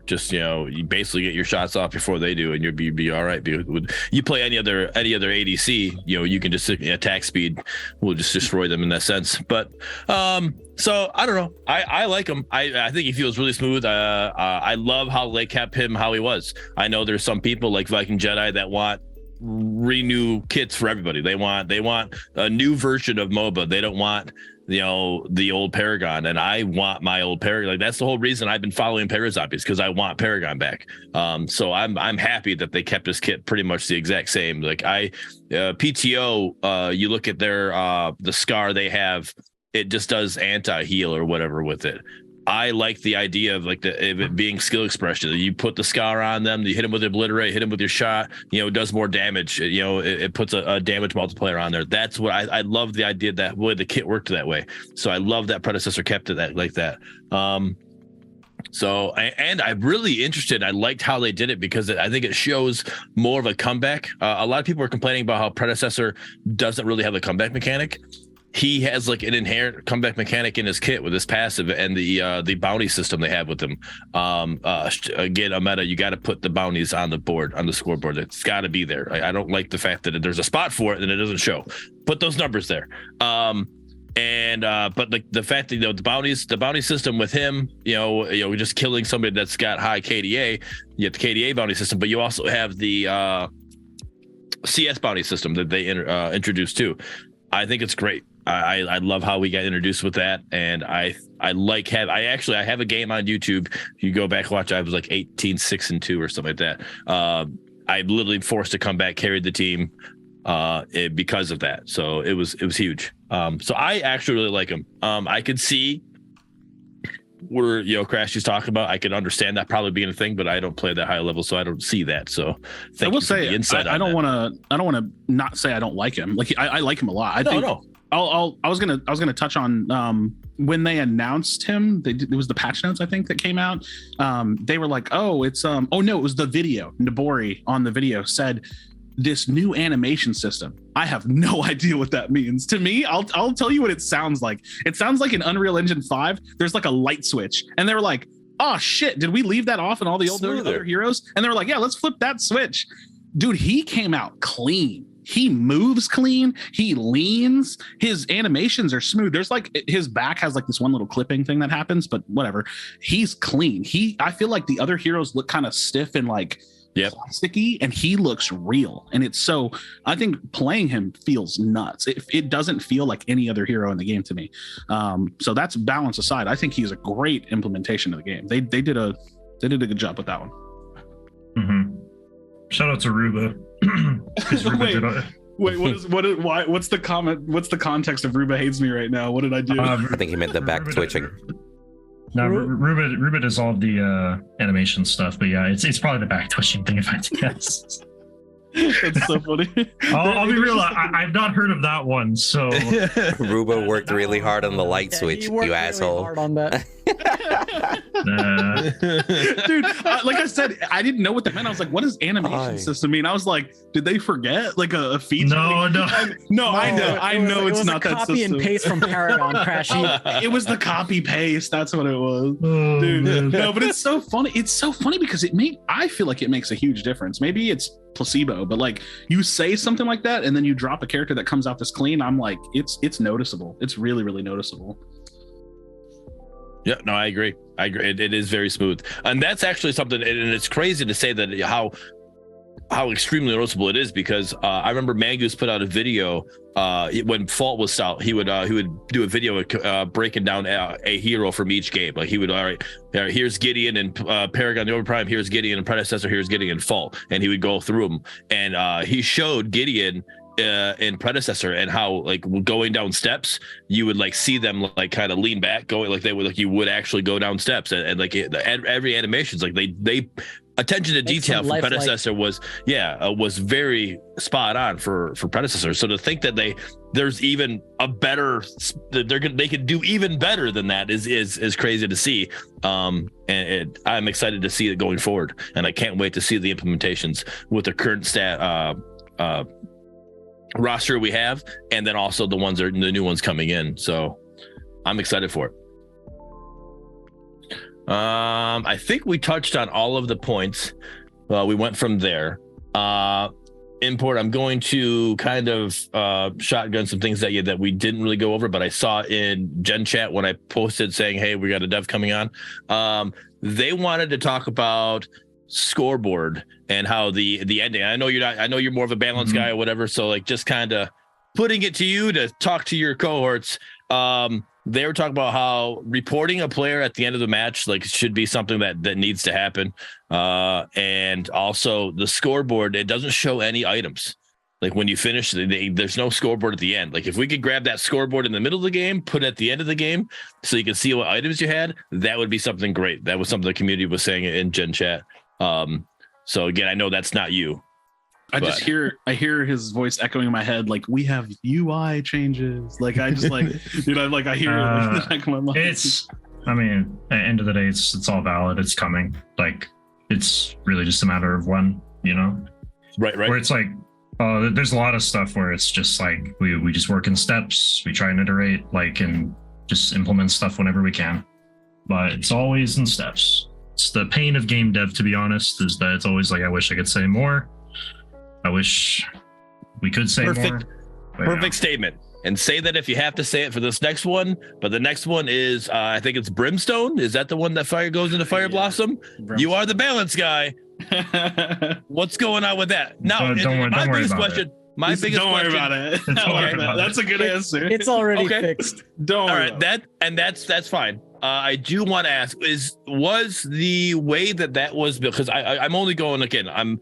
Just, you basically get your shots off before they do, and you'd be all right. You play any other ADC, you can just attack speed will just destroy them in that sense. But so I don't know. I like him. I think he feels really smooth. I love how they kept him how he was. I know there's some people like Viking Jedi that want renew kits for everybody. They want a new version of MOBA. They don't want the old Paragon, and I want my old Paragon. Like, that's the whole reason I've been following Parazombies, because I want Paragon back. So I'm happy that they kept his kit pretty much the exact same. Like PTO, you look at their the scar they have, it just does anti-heal or whatever with it. I like the idea of of it being skill expression. You put the scar on them, you hit them with obliterate, hit them with your shot, it does more damage. It puts a damage multiplier on there. That's what I love, the idea that way the kit worked that way. So I love that Predecessor kept it like that. So I'm really interested. I liked how they did it because I think it shows more of a comeback. A lot of people are complaining about how Predecessor doesn't really have a comeback mechanic. He has like an inherent comeback mechanic in his kit with his passive and the bounty system they have with him. Again, a meta, you got to put the bounties on the board, on the scoreboard. It's got to be there. I don't like the fact that there's a spot for it and it doesn't show. Put those numbers there. But the fact that the bounty system with him, just killing somebody that's got high KDA, you have the KDA bounty system, but you also have the CS bounty system that they introduced too. I think it's great. I love how we got introduced with that, and I have a game on YouTube. You go back and watch. I was like 18-6-2 or something like that. I literally forced to come back, carried the team because of that. So it was huge. So I actually really like him. I could see where Krashy's talking about. I could understand that probably being a thing, but I don't play that high level, so I don't see that. So I will say I don't want to not say I don't like him. Like I like him a lot. I was gonna touch on when they announced him. It was the patch notes, I think, that came out. They were like, oh, it's it was the video. Nabori on the video said this new animation system. I have no idea what that means. To me, I'll tell you what it sounds like. It sounds like in Unreal Engine 5, there's like a light switch, and they were like, oh shit, did we leave that off in all the other heroes? And they were like, yeah, let's flip that switch. Dude, he came out clean. He moves clean. He leans. His animations are smooth. There's like his back has like this one little clipping thing that happens, but whatever. He's clean. I feel like the other heroes look kind of stiff and like plasticky, and he looks real. And it's so, I think playing him feels nuts. It doesn't feel like any other hero in the game to me. So that's balance aside. I think he's a great implementation of the game. They did a good job with that one. Mm-hmm. Shout out to Ruba. What's the comment? What's the context of Ruba hates me right now? What did I do? I think he meant the back twitching. No, Ruba does all the animation stuff, but yeah, it's probably the back twitching thing, if I had to guess. That's so funny. I'll be real. I've not heard of that one. So Ruba worked really hard on the light switch. You asshole. Hard on that. Dude, like I said, I didn't know what that meant. I was like, what does animation system mean? I was like, did they forget like a feature? No, I know it's not that system. Copy and paste from Paragon, Krashy. It was the copy paste. That's what it was. Dude. No, but it's so funny. It's so funny because I feel like it makes a huge difference. Maybe it's placebo, but like you say something like that and then you drop a character that comes out this clean, I'm like, it's noticeable. It's really, really noticeable. Yeah, no, I agree. It is very smooth, and that's actually something. And it's crazy to say that how extremely noticeable it is, because I remember Mangoose put out a video when Fault was out. He would do a video breaking down a hero from each game. Like he would, all right, here's Gideon and Paragon the Overprime. Here's Gideon and Predecessor. Here's Gideon and Fault, and he would go through them. And he showed Gideon in Predecessor and how like going down steps, you would like see them like kind of lean back, going like they would, like you would actually go down steps, and like every animation's like they attention to detail for Predecessor was very spot on for Predecessor. So to think that there's even a better, they could do even better than that is crazy to see. And I'm excited to see it going forward, and I can't wait to see the implementations with the current roster we have, and then also the new ones coming in. So I'm excited for it. I think we touched on all of the points. We went from there. Import, I'm going to kind of shotgun some things at you that we didn't really go over, but I saw in Gen Chat when I posted saying, hey, we got a dev coming on. They wanted to talk about scoreboard and how the ending. I know you're more of a balance guy or whatever. So like just kind of putting it to you to talk to your cohorts. They were talking about how reporting a player at the end of the match like should be something that needs to happen. And also the scoreboard, it doesn't show any items. Like when you finish, there's no scoreboard at the end. Like if we could grab that scoreboard in the middle of the game, put it at the end of the game so you can see what items you had, that would be something great. That was something the community was saying in Gen Chat. So again, I know that's not you. I hear his voice echoing in my head, like we have UI changes. Like I just like, dude, I hear it like in the back of my mind. It's, I mean, at the end of the day, it's all valid. It's coming. Like it's really just a matter of when, you know? Right. Where it's like, there's a lot of stuff where it's just like we just work in steps. We try and iterate, like, and just implement stuff whenever we can. But it's always in steps. It's the pain of game dev, to be honest, is that it's always like I wish I could say more. I wish we could say more. Perfect statement. And say that if you have to say it for this next one. But the next one is, I think it's Brimstone. Is that the one that goes into Fire Blossom? Brimstone. You are the balance guy. What's going on with that? Now, my biggest question. Don't worry about it. That's a good answer. It's already fixed. Don't worry. All right, that's fine. I do want to ask: was the way that was built? Because I'm only going again. I'm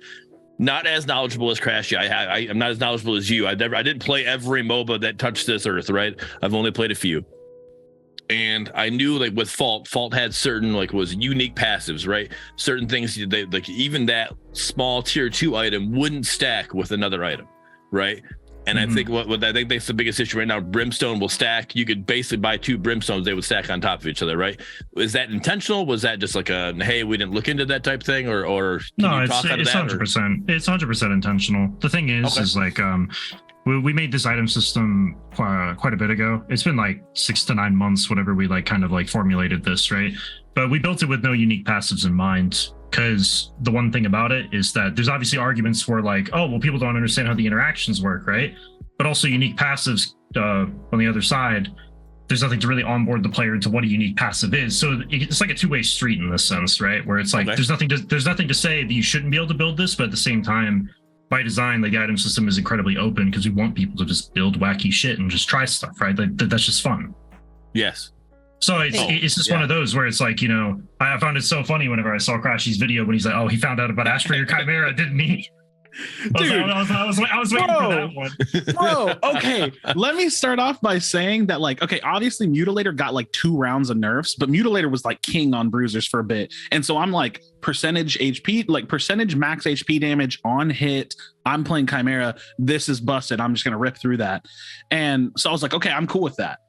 not as knowledgeable as Krashy. I'm not as knowledgeable as you. I didn't play every MOBA that touched this earth, right? I've only played a few. And I knew like with Fault had certain like was unique passives, right? Certain things they like even that small tier 2 item wouldn't stack with another item, right? And I think what I think that's the biggest issue right now. Brimstone will stack. You could basically buy 2 Brimstones, they would stack on top of each other, right? Is that intentional? Was that just like a hey, we didn't look into that type thing, or no? It's 100%. It's 100% intentional. The thing is like we made this item system quite a bit ago. It's been like 6 to 9 months, whatever we like kind of like formulated this, right? But we built it with no unique passives in mind. Because the one thing about it is that there's obviously arguments for like, oh, well, people don't understand how the interactions work, right? But also unique passives on the other side, there's nothing to really onboard the player into what a unique passive is. So it's like a two-way street in this sense, right? Where it's like there's nothing to say that you shouldn't be able to build this, but at the same time, by design, like the item system is incredibly open because we want people to just build wacky shit and just try stuff, right? That's just fun. Yes. So it's just one of those where it's like, you know, I found it so funny whenever I saw Krashy's video when he's like, oh, he found out about Ashbringer Chimera, didn't he? Dude, I was waiting for that one. Bro, okay. Let me start off by saying that, like, okay, obviously Mutilator got like 2 rounds of nerfs, but Mutilator was like king on bruisers for a bit. And so I'm like percentage HP, like percentage max HP damage on hit. I'm playing Chimera. This is busted. I'm just going to rip through that. And so I was like, okay, I'm cool with that.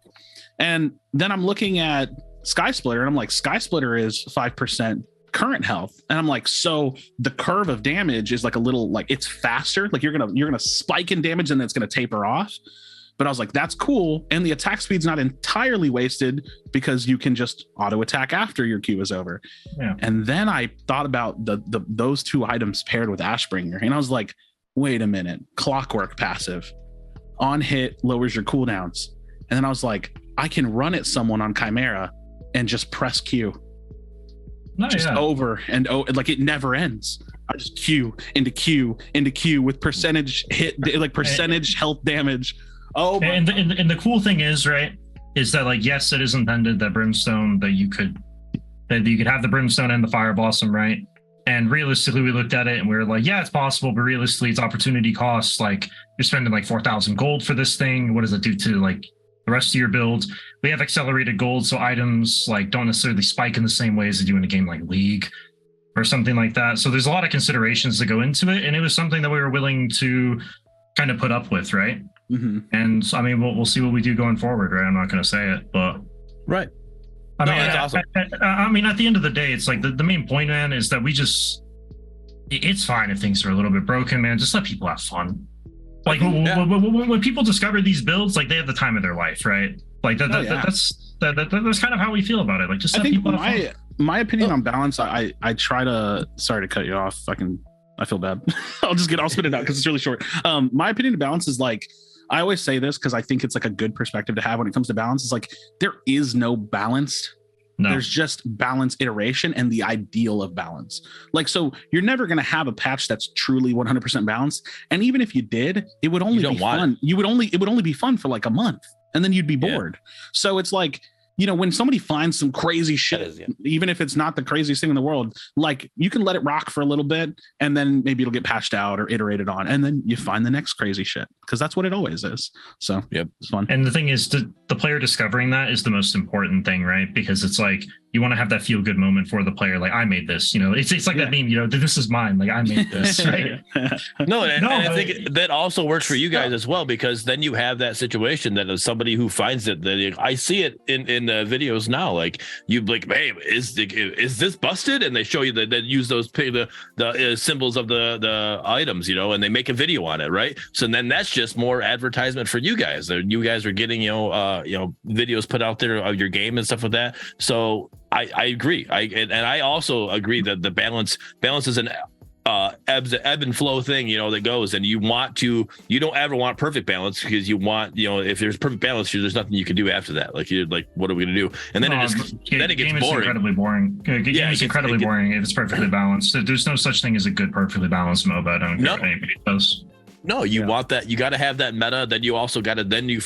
And then I'm looking at Sky Splitter and I'm like, Sky Splitter is 5% current health. And I'm like, so the curve of damage is like a little, like it's faster. Like you're going to spike in damage and then it's going to taper off. But I was like, that's cool. And the attack speed's not entirely wasted because you can just auto attack after your Q is over. Yeah. And then I thought about those 2 items paired with Ashbringer. And I was like, wait a minute, clockwork passive on hit lowers your cooldowns. And then I was like, I can run at someone on Chimera and just press Q. Over and over, like it never ends. I just Q into Q into Q with percentage hit, like percentage health damage. Oh, and the cool thing is, right, is that like, yes, it is intended that Brimstone, that you could have the Brimstone and the Fire Blossom, right? And realistically, we looked at it and we were like, yeah, it's possible, but realistically, it's opportunity costs. Like you're spending like 4,000 gold for this thing. What does it do to like the rest of your build? We have accelerated gold, so items like don't necessarily spike in the same way as they do in a game like League or something like that. So there's a lot of considerations that go into it, and it was something that we were willing to kind of put up with, right? Mm-hmm. And I mean, we'll see what we do going forward, right? I'm not going to say it, but right. I mean, that's awesome. I mean, at the end of the day, it's like the main point, man, is that it's fine if things are a little bit broken, man. Just let people have fun. Like when people discover these builds, like they have the time of their life, right? Like that's kind of how we feel about it. Like just let people have fun. My opinion on balance, I try to, sorry to cut you off. I feel bad. I'll spit it out because it's really short. My opinion of balance is like, I always say this because I think it's like a good perspective to have when it comes to balance. It's like, there is no balanced. No. There's just balance iteration and the ideal of balance. Like, so you're never going to have a patch that's truly 100% balanced. And even if you did, it would only be fun. It would only be fun for like a month and then you'd be bored. So it's like, you know, when somebody finds some crazy shit, even if it's not the craziest thing in the world, like you can let it rock for a little bit and then maybe it'll get patched out or iterated on. And then you find the next crazy shit because that's what it always is. So it's fun. And the thing is, the player discovering that is the most important thing, right? Because it's like, you want to have that feel good moment for the player. Like, I made this, you know, it's like that meme, you know, this is mine. Like, I made this, right? And I think that also works for you guys as well, because then you have that situation that as somebody who finds it, that I see it in the videos now, like you like, hey, is this busted? And they show you that use those the symbols of the items, you know, and they make a video on it, right? So then that's just more advertisement for you guys. You guys are getting videos put out there of your game and stuff like that. So I agree. I also agree that the balance is an ebb and flow thing, you know, that goes, and you don't ever want perfect balance, because you want, you know, if there's perfect balance, there's nothing you can do after that. Like, you're like, what are we gonna do? And then it gets boring. Incredibly boring. Game is incredibly boring if it's perfectly balanced. There's no such thing as a good perfectly balanced MOBA. I don't care what anybody does. No, you want that. You got to have that meta. Then you also got to then you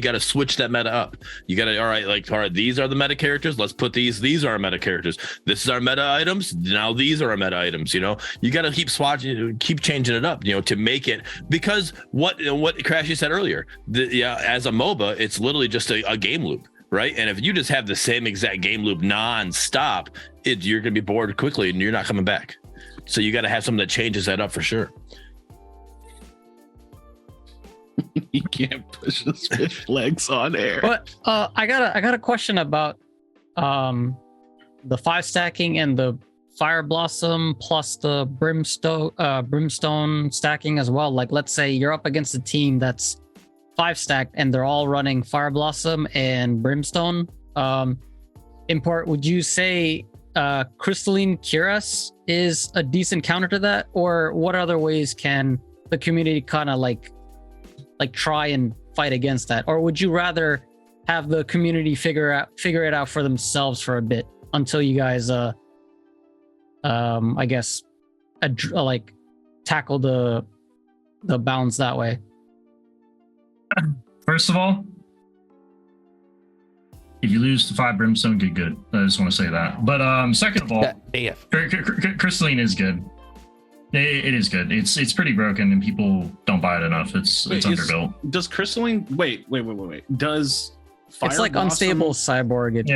got to switch that meta up. You got to all right. These are the meta characters. Let's put these. These are our meta characters. This is our meta items. Now these are our meta items. You know, you got to keep swatching, keep changing it up. You know, to make it, because what Krashy said earlier. As a MOBA, it's literally just a game loop. Right. And if you just have the same exact game loop nonstop, you're going to be bored quickly and you're not coming back. So you got to have something that changes that up for sure. You can't push the fish legs on air. But I got a question about the 5 stacking and the Fire Blossom plus the brimstone stacking as well. Like, let's say you're up against a team that's 5 stacked and they're all running Fire Blossom and Brimstone. Import, would you say Crystalline Cuirass is a decent counter to that, or what other ways can the community kind of like try and fight against that? Or would you rather have the community figure it out for themselves for a bit until you guys I guess tackle the balance that way? First of all, if you lose to 5 Brimstone, get good. I just want to say that. But second of all, Crystalline is good. It is good. It's pretty broken and people don't buy it enough. It's underbuilt. Does Crystalline wait. Does Fire It's like Blossom? Unstable Cyborg. It's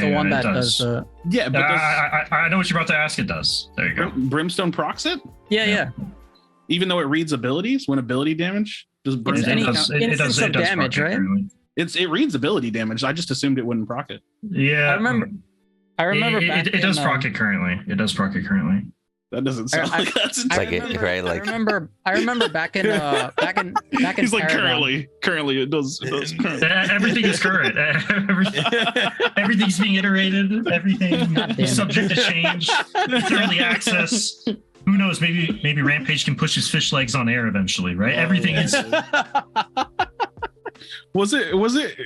the one that does the... Yeah, but I know what you're about to ask. It does. There you go. Brimstone procs it? Yeah. Even though it reads abilities, when ability damage, does Brimstone it does damage, right? It reads ability damage. I just assumed it wouldn't proc it. Yeah. I remember it does proc it currently. It does proc it currently. That doesn't sound like that's I remember back in He's like Paragon. currently it does current. Everything is current. Everything's being iterated. Everything is subject to change. It's early access. Who knows? Maybe Rampage can push his fish legs on air eventually, right? Everything is. Was it?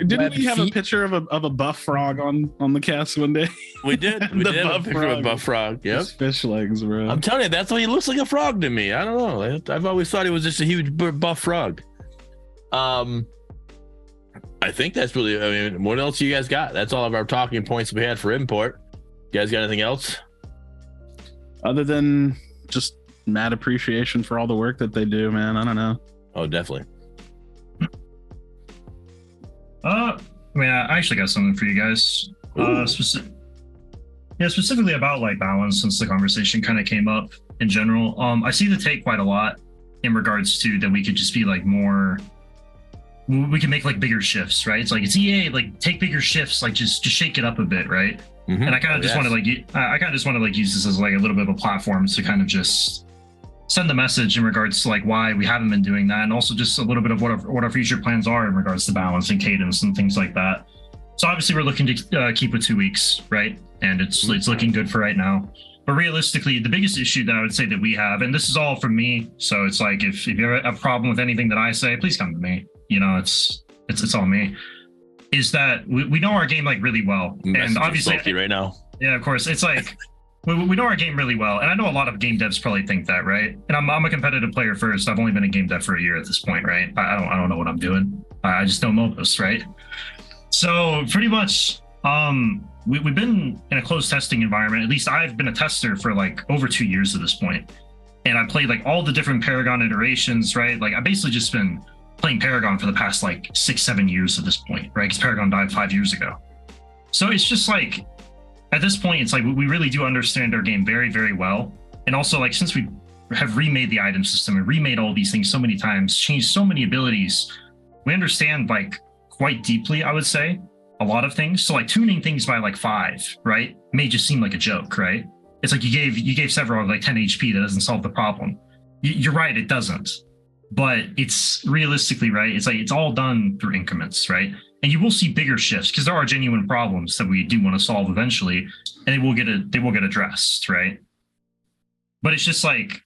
Didn't we have a picture of a buff frog on the cast one day? We did. We did have a picture of a buff frog. Yep. His fish legs, bro. I'm telling you, that's why he looks like a frog to me. I don't know. I've always thought he was just a huge buff frog. I think that's really. I mean, what else you guys got? That's all of our talking points we had for import. You guys got anything else? Other than just mad appreciation for all the work that they do, man. I don't know. Oh, definitely. I actually got something for you guys. Specifically about like balance, since the conversation kind of came up in general. I see the take quite a lot in regards to that we could just be like more. We can make like bigger shifts, right? It's like it's EA, like take bigger shifts, like just shake it up a bit, right? Mm-hmm. And I kind of just want to use this as like a little bit of a platform to kind of just send the message in regards to like why we haven't been doing that, and also just a little bit of what our future plans are in regards to balance and cadence and things like that. So obviously we're looking to keep with 2 weeks, right? And it's looking good for right now. But realistically, the biggest issue that I would say that we have, and this is all from me, so it's like if you have a problem with anything that I say, please come to me. You know, it's all me. Is that we know our game like really well, and obviously right now. Yeah, of course, it's like we know our game really well, and I know a lot of game devs probably think that, right? And I'm a competitive player first. I've only been a game dev for a year at this point, right? I don't know what I'm doing. I just know MOBAs, right? So pretty much, we've been in a closed testing environment. At least I've been a tester for like over 2 years at this point. And I played like all the different Paragon iterations, right? Like I basically just been playing Paragon for the past like 6-7 years at this point, right? Because Paragon died 5 years ago. So it's just like, at this point, it's like we really do understand our game very, very well. And also like, since we have remade the item system and remade all these things so many times, changed so many abilities, we understand like quite deeply, I would say, a lot of things. So like tuning things by like 5, right, may just seem like a joke, right? It's like you gave several like 10 HP, that doesn't solve the problem. You're right, it doesn't. But it's realistically, right, it's like it's all done through increments, right? And you will see bigger shifts because there are genuine problems that we do want to solve eventually, and they will get addressed, right? But it's just like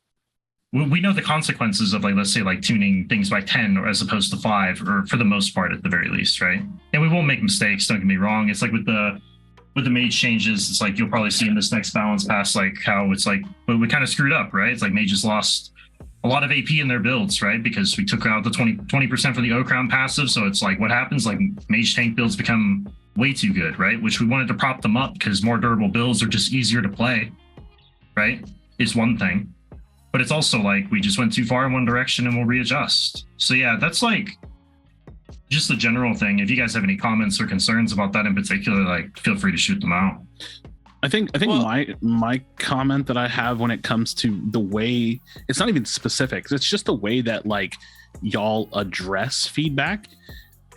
we know the consequences of like, let's say like tuning things by 10 or as opposed to 5, or for the most part at the very least, right? And we will make mistakes, don't get me wrong. It's like with the mage changes, it's like you'll probably see in this next balance pass like how it's like, but we kind of screwed up, right? It's like mages lost a lot of AP in their builds, right? Because we took out the 20% for the O Crown passive. So it's like what happens, like mage tank builds become way too good, right? Which we wanted to prop them up because more durable builds are just easier to play, right? Is one thing. But it's also like we just went too far in one direction and we'll readjust. So yeah, that's like just the general thing. If you guys have any comments or concerns about that in particular, like feel free to shoot them out. I think my comment that I have when it comes to the way, it's not even specifics, it's just the way that like y'all address feedback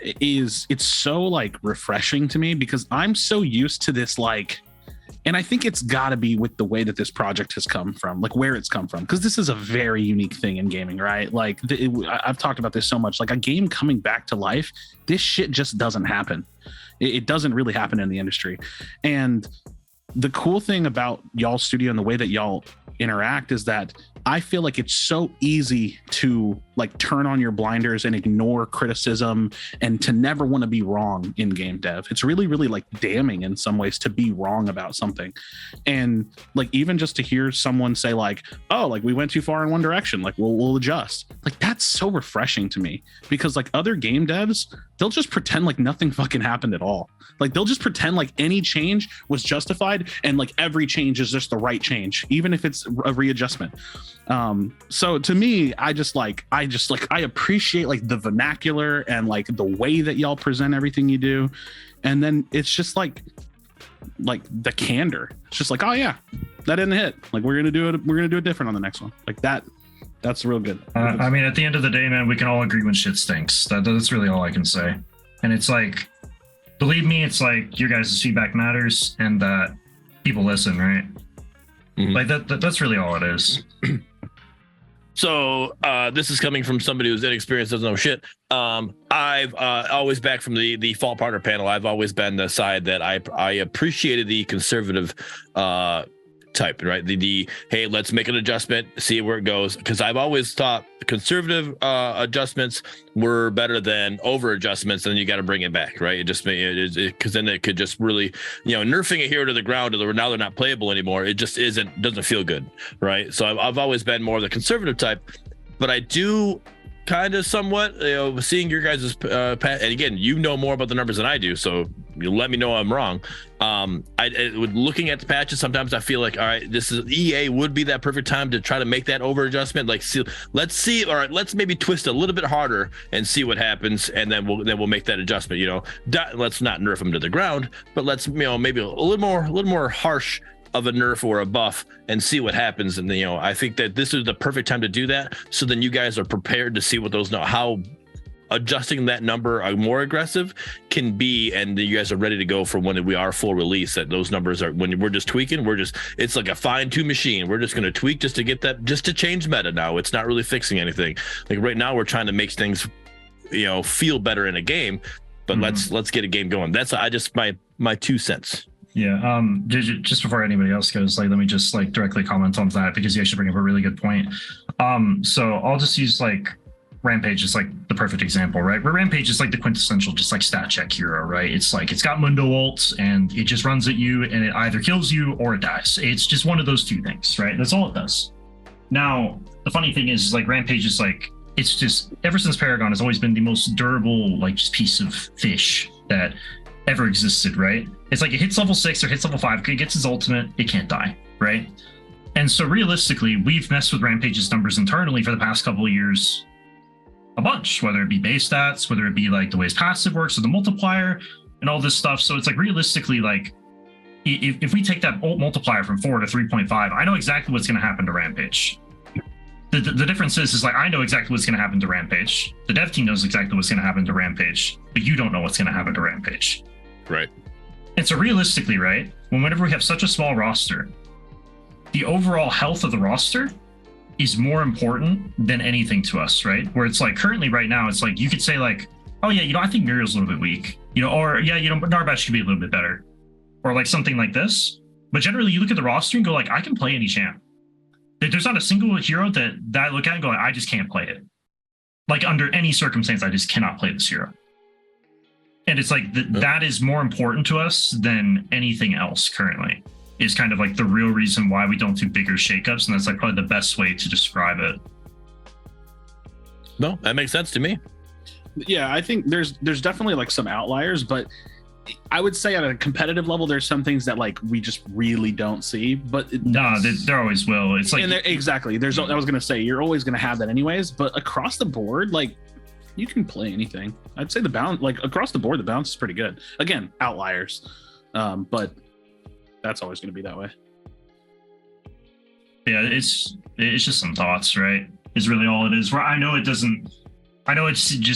it's so like refreshing to me, because I'm so used to this like, and I think it's got to be with the way that this project has come from, like where it's come from, because this is a very unique thing in gaming, right? Like I've talked about this so much, like a game coming back to life, this shit just doesn't happen. It doesn't really happen in the industry. And the cool thing about y'all's studio and the way that y'all interact is that I feel like it's so easy to like turn on your blinders and ignore criticism and to never want to be wrong in game dev. It's really, really like damning in some ways to be wrong about something. And like, even just to hear someone say like, oh, like we went too far in one direction, like we'll adjust. Like that's so refreshing to me, because like other game devs, they'll just pretend like nothing fucking happened at all. Like they'll just pretend like any change was justified and like every change is just the right change, even if it's a readjustment. So to me, I appreciate like the vernacular and like the way that y'all present everything you do. And then it's just like the candor. It's just like, oh yeah, that didn't hit. Like we're gonna do it different on the next one. Like that's real good. I mean, at the end of the day, man, we can all agree when shit stinks. That's really all I can say. And it's like, believe me, it's like your guys' feedback matters and that people listen, right? Mm-hmm. Like that's really all it is. So this is coming from somebody who's inexperienced, doesn't know shit. I've always, back from the fault partner panel, I've always been the side that I appreciated the conservative type, right? The hey, let's make an adjustment, see where it goes, because I've always thought conservative adjustments were better than over adjustments, and you got to bring it back, right? It just because then it could just really, nerfing a hero to the ground, or now they're not playable anymore. It just doesn't feel good, right? So I've always been more of the conservative type, but I do kind of somewhat, seeing your guys' and again, you know more about the numbers than I do, so you let me know I'm wrong. Looking at the patches, sometimes I feel like, all right, this is EA would be that perfect time to try to make that over adjustment. Like, let's see, all right, let's maybe twist a little bit harder and see what happens, and then we'll make that adjustment. Let's not nerf them to the ground, but let's maybe a little more harsh of a nerf or a buff and see what happens. And I think that this is the perfect time to do that, so then you guys are prepared to see what how adjusting that number more aggressive can be, and you guys are ready to go for when we are full release, that those numbers are, when we're just tweaking, it's like a fine-tuned machine. We're just going to tweak just to get that, just to change meta. Now it's not really fixing anything. Like right now we're trying to make things feel better in a game, but let's get a game going. That's I just my 2 cents. Yeah. Just before anybody else goes, like, let me just like directly comment on that because you actually bring up a really good point. So I'll just use like Rampage is like the perfect example, right? Where Rampage is like the quintessential, just like stat check hero, right? It's like it's got Mundo ults and it just runs at you and it either kills you or it dies. It's just one of those two things, right? That's all it does. Now, the funny thing is like Rampage is like it's just ever since Paragon has always been the most durable like just piece of fish that ever existed, right? It's like it hits level 6 or hits level 5, it gets its ultimate, it can't die, right? And so realistically, we've messed with Rampage's numbers internally for the past couple of years a bunch, whether it be base stats, whether it be like the way his passive works or the multiplier and all this stuff. So it's like realistically, like if we take that ult multiplier from 4 to 3.5, I know exactly what's going to happen to Rampage. The difference is like I know exactly what's going to happen to Rampage. The dev team knows exactly what's going to happen to Rampage, but you don't know what's going to happen to Rampage. Right. And so realistically, right, whenever we have such a small roster, the overall health of the roster is more important than anything to us, right? Where it's like currently right now, it's like you could say like, oh yeah, I think Muriel's a little bit weak, or yeah, Narbash could be a little bit better, or like something like this. But generally you look at the roster and go like, I can play any champ. There's not a single hero that I look at and go, I just can't play it. Like under any circumstance, I just cannot play this hero. And it's like that is more important to us than anything else currently. Is kind of like the real reason why we don't do bigger shakeups, and that's like probably the best way to describe it. No, that makes sense to me. Yeah, I think there's definitely like some outliers, but I would say at a competitive level, there's some things that like we just really don't see. But there always will. It's like exactly. I was gonna say you're always gonna have that anyways. But across the board, like you can play anything. I'd say the balance, like across the board, the balance is pretty good. Again, outliers, but that's always going to be that way. Yeah, it's just some thoughts, right? Is really all it is. Where I know it just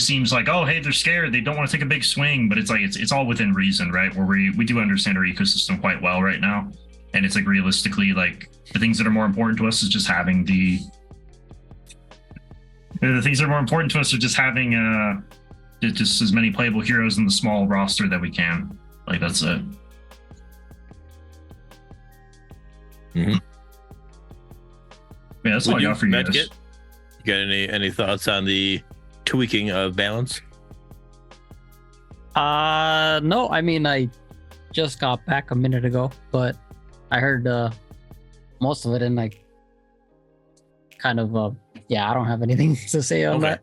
seems like, oh, hey, they're scared, they don't want to take a big swing, but it's like it's all within reason, right? Where we do understand our ecosystem quite well right now, and it's like realistically, like the things that are more important to us is just having the things that are more important to us are just having just as many playable heroes in the small roster that we can. Like that's it. Mm-hmm. Yeah, that's all I got for you guys. You got any thoughts on the tweaking of balance? No, I mean I just got back a minute ago, but I heard most of it and like kind of yeah, I don't have anything to say on that.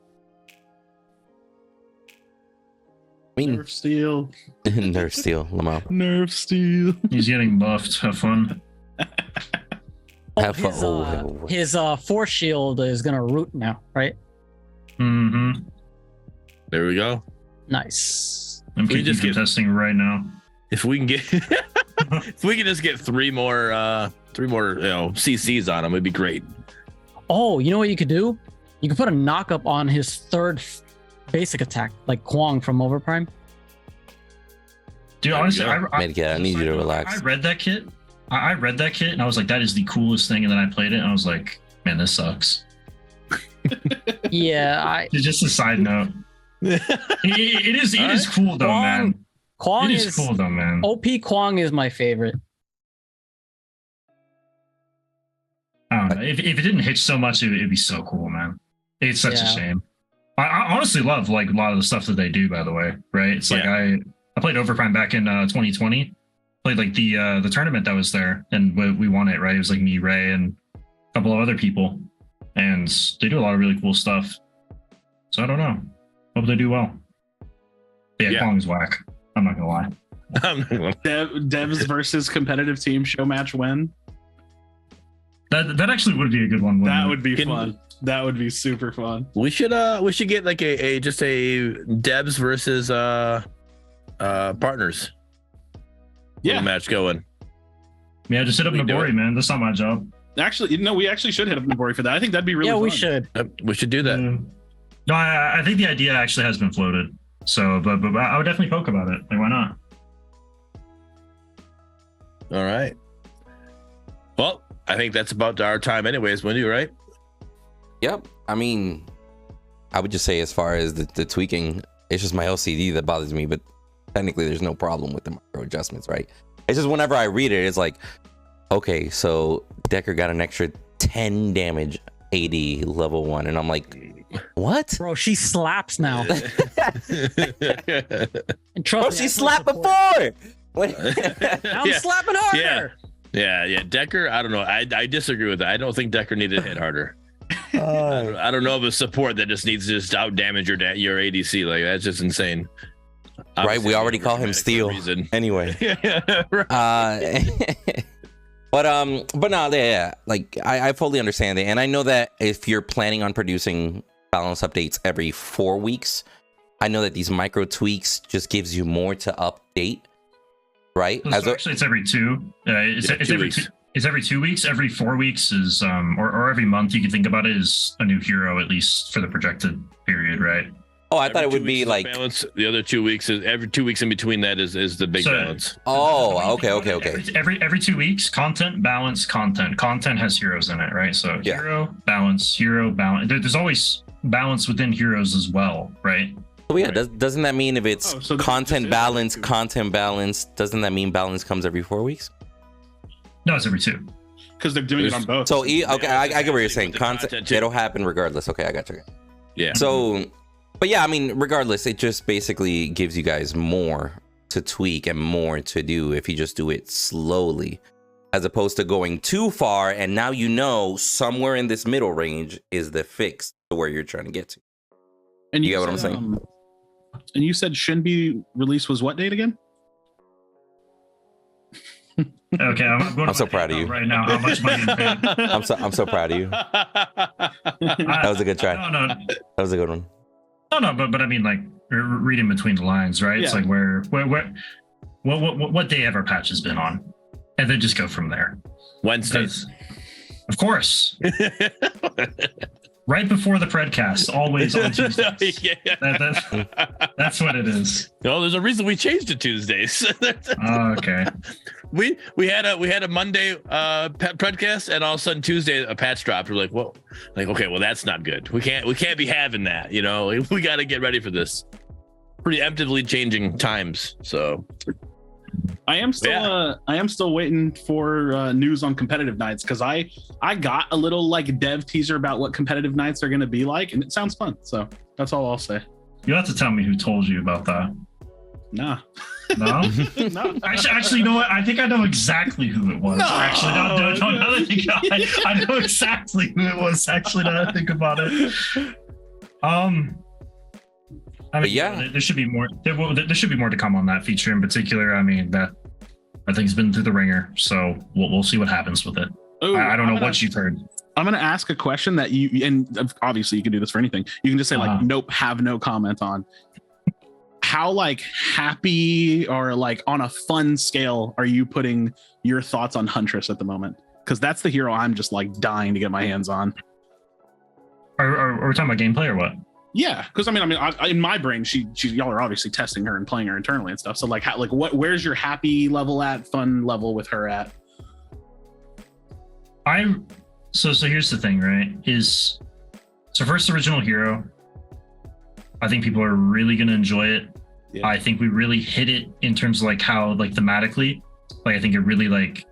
I mean, Nerf steel. Nerf steel, Lamau. Nerf steel. He's getting buffed. Have fun. Have fun. His force shield is gonna root now, right? Mm-hmm. There we go. Nice. I'm testing right now. If we can get, if we can just get three more, CCs on him, it'd be great. Oh, you know what you could do? You could put a knock-up on his third basic attack, like Kwang from Overprime. Dude, honestly, I need you to relax. I read that kit. I read that kit and I was like, that is the coolest thing. And then I played it and I was like, man, this sucks. Yeah, just a side note. It is cool though, man. Kwang is cool though, man. OP Kwang is my favorite. I don't know. If it didn't hitch so much, it'd be so cool, man. It's such a shame. I honestly love like a lot of the stuff that they do, by the way, right? It's like I played Overprime back in 2020. Played like the tournament that was there, and we won it, right? It was like me, Ray, and a couple of other people, and they do a lot of really cool stuff. So I don't know. Hope they do well. Yeah. Kwang's whack. I'm not gonna lie. Devs versus competitive team show match win. That actually would be a good one. That would be fun. That would be super fun. We should get like a Devs versus partners. Yeah, match going. Yeah, just hit up Nabori, man. That's not my job. Actually, we actually should hit up Nabori for that. I think that'd be really fun. We should. We should do that. No, I think the idea actually has been floated. So, but I would definitely poke about it. Like, why not? All right. Well, I think that's about our time anyways, Wendy, right? Yep. I mean, I would just say as far as the tweaking, It's just my OCD that bothers me, but technically there's no problem with the micro adjustments, right? It's just whenever I read it, it's like, okay, so Decker got an extra 10 damage AD level 1, and I'm like, what? Bro, she slaps now. And trust Bro, me, she I slapped support. before. What? Now I'm slapping harder. Yeah. Decker, I don't know. I disagree with that. I don't think Decker needed to hit harder. I don't know of a support that just needs to just out damage your ADC. Like, that's just insane. Right? Obviously, We already call him Steel. Anyway. But no, yeah. Like, I fully understand it. And I know that if you're planning on producing balance updates every 4 weeks, I know that these micro tweaks just gives you more to update. Right? So actually, it's every 2. It's every 2. It's every 2 weeks. Every 4 weeks is, or every month. You can think about it as a new hero, at least for the projected period, right? Oh, I thought it would be like balance. The other 2 weeks is every 2 weeks in between that is the big balance. Oh, okay. Every 2 weeks, content, balance, content. Content has heroes in it, right? So hero, balance. There's always balance within heroes as well, right? So yeah, doesn't that mean if it's content balance, doesn't that mean balance comes every 4 weeks? No, it's every 2. Because they're doing it on both. So okay, I get what you're saying. Content, it'll happen regardless. Okay, I got you. Yeah. So, but yeah, I mean, regardless, it just basically gives you guys more to tweak and more to do if you just do it slowly, as opposed to going too far. And now you know somewhere in this middle range is the fix to where you're trying to get to. And you get what I'm saying? And you said Shinbi release was what date again? Okay, I'm so proud of you right now. How much money you paid? I'm so proud of you. That was a good try. No. That was a good one. No, but I mean, like, reading between the lines, right? Yeah. It's like what day ever patch has been on, and then just go from there. Wednesdays, of course. Right before the Predcast, always on Tuesdays. That's what it is. No, there's a reason we changed to Tuesdays. Okay. We had a Monday Predcast, and all of a sudden Tuesday a patch dropped. We're like, whoa, okay, well that's not good. We can't be having that. You know, we got to get ready for this. Preemptively changing times. So I am still waiting for news on competitive nights, because I got a little like dev teaser about what competitive nights are going to be like, and it sounds fun. So that's all I'll say. You have to tell me who told you about that. Nah. No? No. Actually, you know what? I think I know exactly who it was. No. Actually, I know exactly who it was. Actually, now that I think about it. I mean, yeah, there should be more. There should be more to come on that feature in particular. I mean, that thing's been through the ringer, so we'll see what happens with it. Ooh, I don't know what you've heard. I'm gonna ask a question that and obviously you can do this for anything. You can just say like, nope, have no comment on. How like happy or like on a fun scale are you putting your thoughts on Huntress at the moment? Because that's the hero I'm just like dying to get my hands on. Are we talking about gameplay or what? Yeah, because I in my brain, she y'all are obviously testing her and playing her internally and stuff. So like, where's your happy level at, fun level with her at? So here's the thing, right? First original hero, I think people are really gonna enjoy it. Yeah. I think we really hit it in terms of like how like thematically, like I think it really like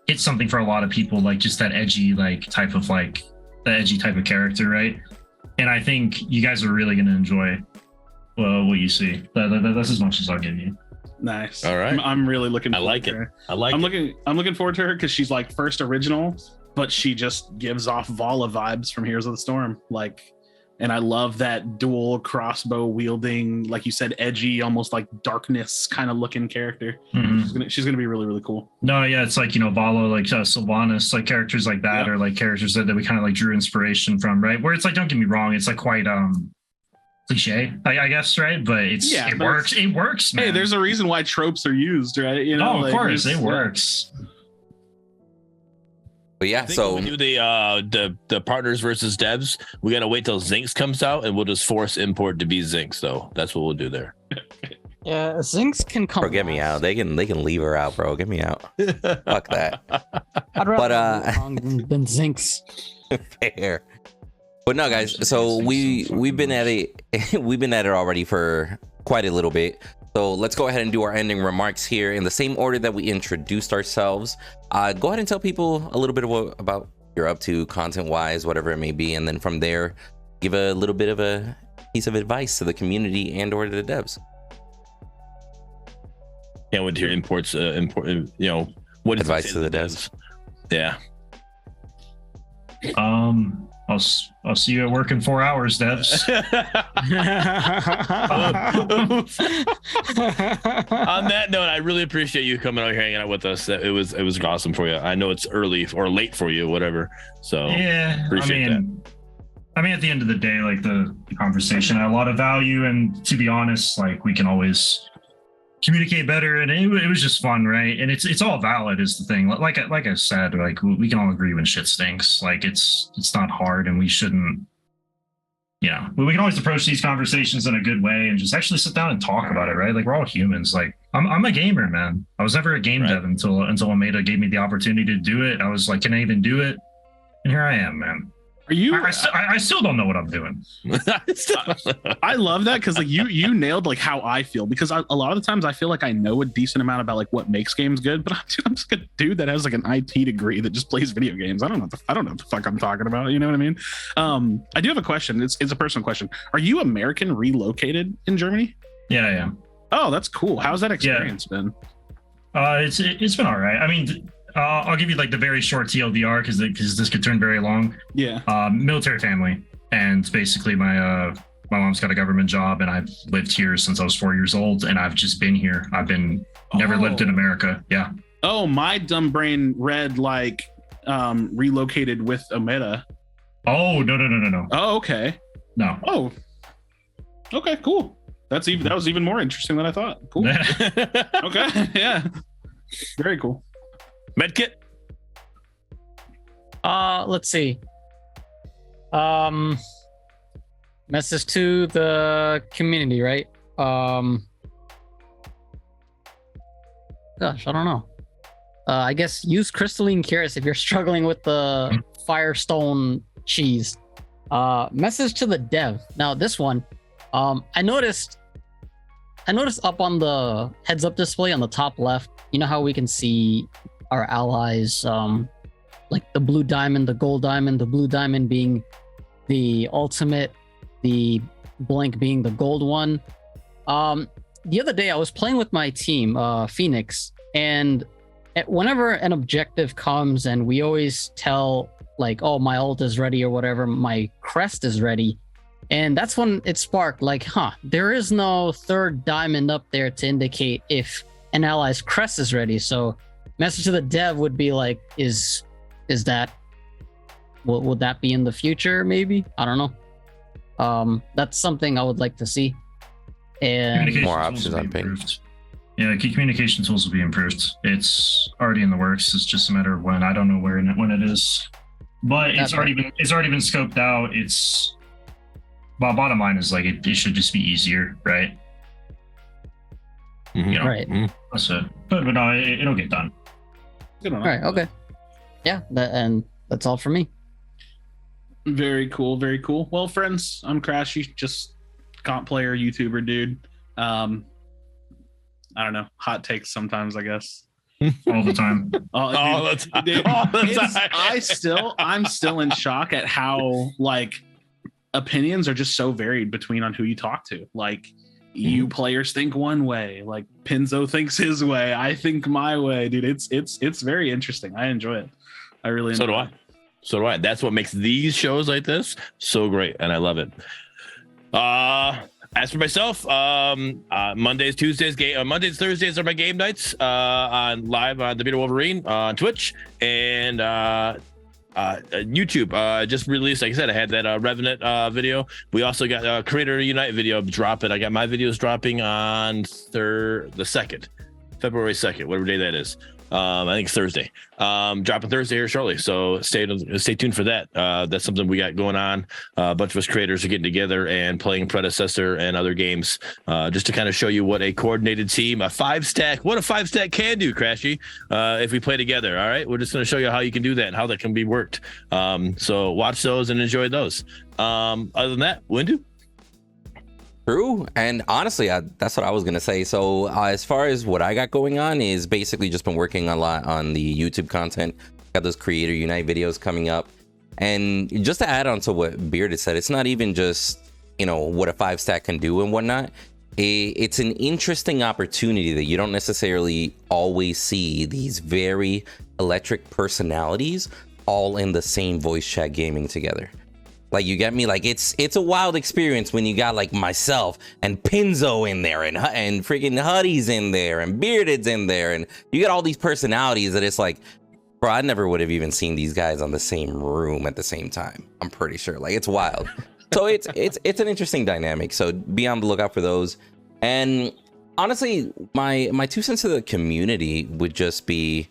hit something for a lot of people, like just that edgy type of character, right? And I think you guys are really gonna enjoy what you see. That's as much as I'll give you. Nice. All right. I'm really looking. I like it. I'm looking forward to her because she's like first original, but she just gives off Vala vibes from Heroes of the Storm. Like, and I love that dual crossbow wielding, like you said, edgy, almost like darkness kind of looking character. Mm-hmm. She's gonna be really, really cool. No, yeah, it's like, Vala, like Sylvanas, like characters like that, or like characters that we kind of like drew inspiration from, right? Where it's like, don't get me wrong, it's like quite cliche, I guess, right? But it works. It works, man. Hey, there's a reason why tropes are used, right? Of course, it works. But yeah, so when we do the partners versus devs, we gotta wait till Zinx comes out, and we'll just force import to be Zinx. Though that's what we'll do there. Yeah, Zinx can come. Bro, get me out. They can leave her out, bro. Get me out. Fuck that. I'd rather than Zinx. Fair. But no, guys. So we've been at it. We've been at it already for quite a little bit. So let's go ahead and do our ending remarks here in the same order that we introduced ourselves. Go ahead and tell people a little bit about what you're up to, content-wise, whatever it may be, and then from there, give a little bit of a piece of advice to the community and/or to the devs. Can't wait to hear imports. What Advice to the devs. Yeah. I'll see you at work in 4 hours, devs. On that note, I really appreciate you coming out here hanging out with us. It was awesome for you. I know it's early or late for you, whatever. So yeah, appreciate that. I mean, at the end of the day, like the conversation had a lot of value, and to be honest, like we can always communicate better, and it was just fun, right? And it's all valid is the thing. Like I said, like we can all agree when shit stinks. Like it's not hard, and we shouldn't. Yeah, we can always approach these conversations in a good way and just actually sit down and talk about it, right? Like we're all humans. Like I'm a gamer, man. I was never a game dev until Omeda gave me the opportunity to do it. I was like, can I even do it? And here I am, man. Are you? I still don't know what I'm doing. I love that because like you nailed like how I feel, because a lot of the times I feel like I know a decent amount about like what makes games good, but I'm just a dude that has like an IT degree that just plays video games. I don't know what the fuck I'm talking about. You know what I mean? I do have a question. It's a personal question. Are you American relocated in Germany? Yeah, I am. Oh, that's cool. How's that experience been? It's been all right. I mean. I'll give you like the very short TLDR because this could turn very long. Yeah. Military family, and basically my mom's got a government job, and I've lived here since I was 4 years old, and I've just been here. I've been never lived in America. Yeah. Oh, my dumb brain read like relocated with Omeda. Oh no. Oh, okay. No. Oh. Okay, cool. That was even more interesting than I thought. Cool. Okay. Yeah. Very cool. Medkit. Let's see. Message to the community, right? Gosh, I don't know. I guess use crystalline cures if you're struggling with the Firestone cheese. Message to the dev. Now this one, I noticed up on the heads up display on the top left, you know how we can see our allies, like the blue diamond, the gold diamond, the blue diamond being the ultimate, the blank being the gold one. The other day I was playing with my team, Phoenix, and whenever an objective comes and we always tell like, oh, my ult is ready or whatever, my crest is ready. And that's when it sparked like, there is no third diamond up there to indicate if an ally's crest is ready. So message to the dev would be like, is that, would that be in the future? Maybe, I don't know. That's something I would like to see. And more options on ping. Yeah, key communication tools will be improved. It's already in the works. It's just a matter of when. I don't know when it is, but it's already been scoped out. Well, bottom line is like it should just be easier, right? Mm-hmm. You know, right. That's it. But no, it'll get done. All right. Okay. Yeah. And that's all for me. Very cool. Very cool. Well, friends, I'm Krashy, just comp player, YouTuber, dude. I don't know. Hot takes sometimes, I guess. All the time. All the time. I'm still in shock at how like opinions are just so varied between on who you talk to. Like you players think one way, like Pinzo thinks his way, I think my way, dude. It's very interesting. I enjoy it. I really enjoy it. So do I. That's what makes these shows like this so great, and I love it. As for myself, Mondays, Thursdays are my game nights on live on the Beat of Wolverine on Twitch and YouTube. Just released, like I said, I had that Revenant video. We also got a Creator Unite video dropping. I got my videos dropping on the 2nd, February 2nd, whatever day that is. I think Thursday. Dropping Thursday here shortly. So stay tuned for that. That's something we got going on. A bunch of us creators are getting together and playing Predecessor and other games, just to kind of show you what a coordinated team, a 5-stack, what a 5-stack can do, Krashy, if we play together. All right. We're just going to show you how you can do that and how that can be worked. So watch those and enjoy those. Other than that, Windu? True. And honestly, that's what I was going to say. So as far as what I got going on is basically just been working a lot on the YouTube content. Got those Creator Unite videos coming up. And just to add on to what Bearded said, it's not even just, what a 5-stack can do and whatnot. It's an interesting opportunity that you don't necessarily always see these very electric personalities all in the same voice chat gaming together. Like, you get me? Like, it's a wild experience when you got like myself and Pinzo in there and freaking Huddy's in there and Bearded's in there, and you get all these personalities that it's like, bro, I never would have even seen these guys on the same room at the same time. I'm pretty sure. Like, it's wild. So it's an interesting dynamic. So be on the lookout for those. And honestly, my 2 cents to the community would just be,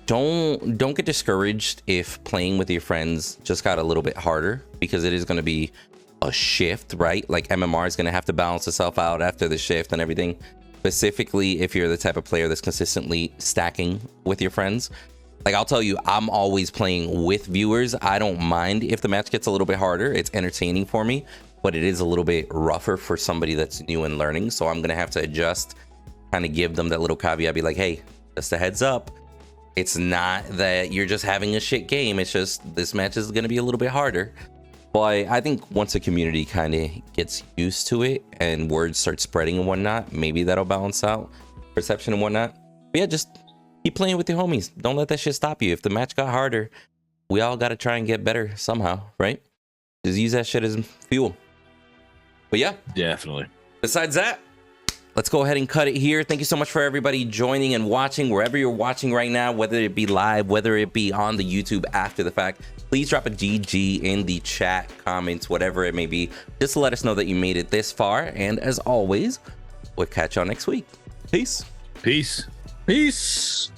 don't get discouraged if playing with your friends just got a little bit harder, because it is going to be a shift, right? Like, MMR is going to have to balance itself out after the shift and everything. Specifically, if you're the type of player that's consistently stacking with your friends. Like, I'll tell you, I'm always playing with viewers. I don't mind if the match gets a little bit harder. It's entertaining for me, but it is a little bit rougher for somebody that's new and learning. So I'm going to have to adjust, kind of give them that little caveat, be like, hey, just a heads up. It's not that you're just having a shit game. It's just this match is going to be a little bit harder. But I think once the community kind of gets used to it and words start spreading and whatnot, maybe that'll balance out perception and whatnot. But yeah, just keep playing with your homies. Don't let that shit stop you. If the match got harder, we all got to try and get better somehow, right? Just use that shit as fuel. But yeah. Definitely. Besides that, let's go ahead and cut it here. Thank you so much for everybody joining and watching wherever you're watching right now, whether it be live, whether it be on the YouTube after the fact. Please drop a GG in the chat, comments, whatever it may be, just to let us know that you made it this far. And as always, we'll catch y'all next week. Peace. Peace. Peace.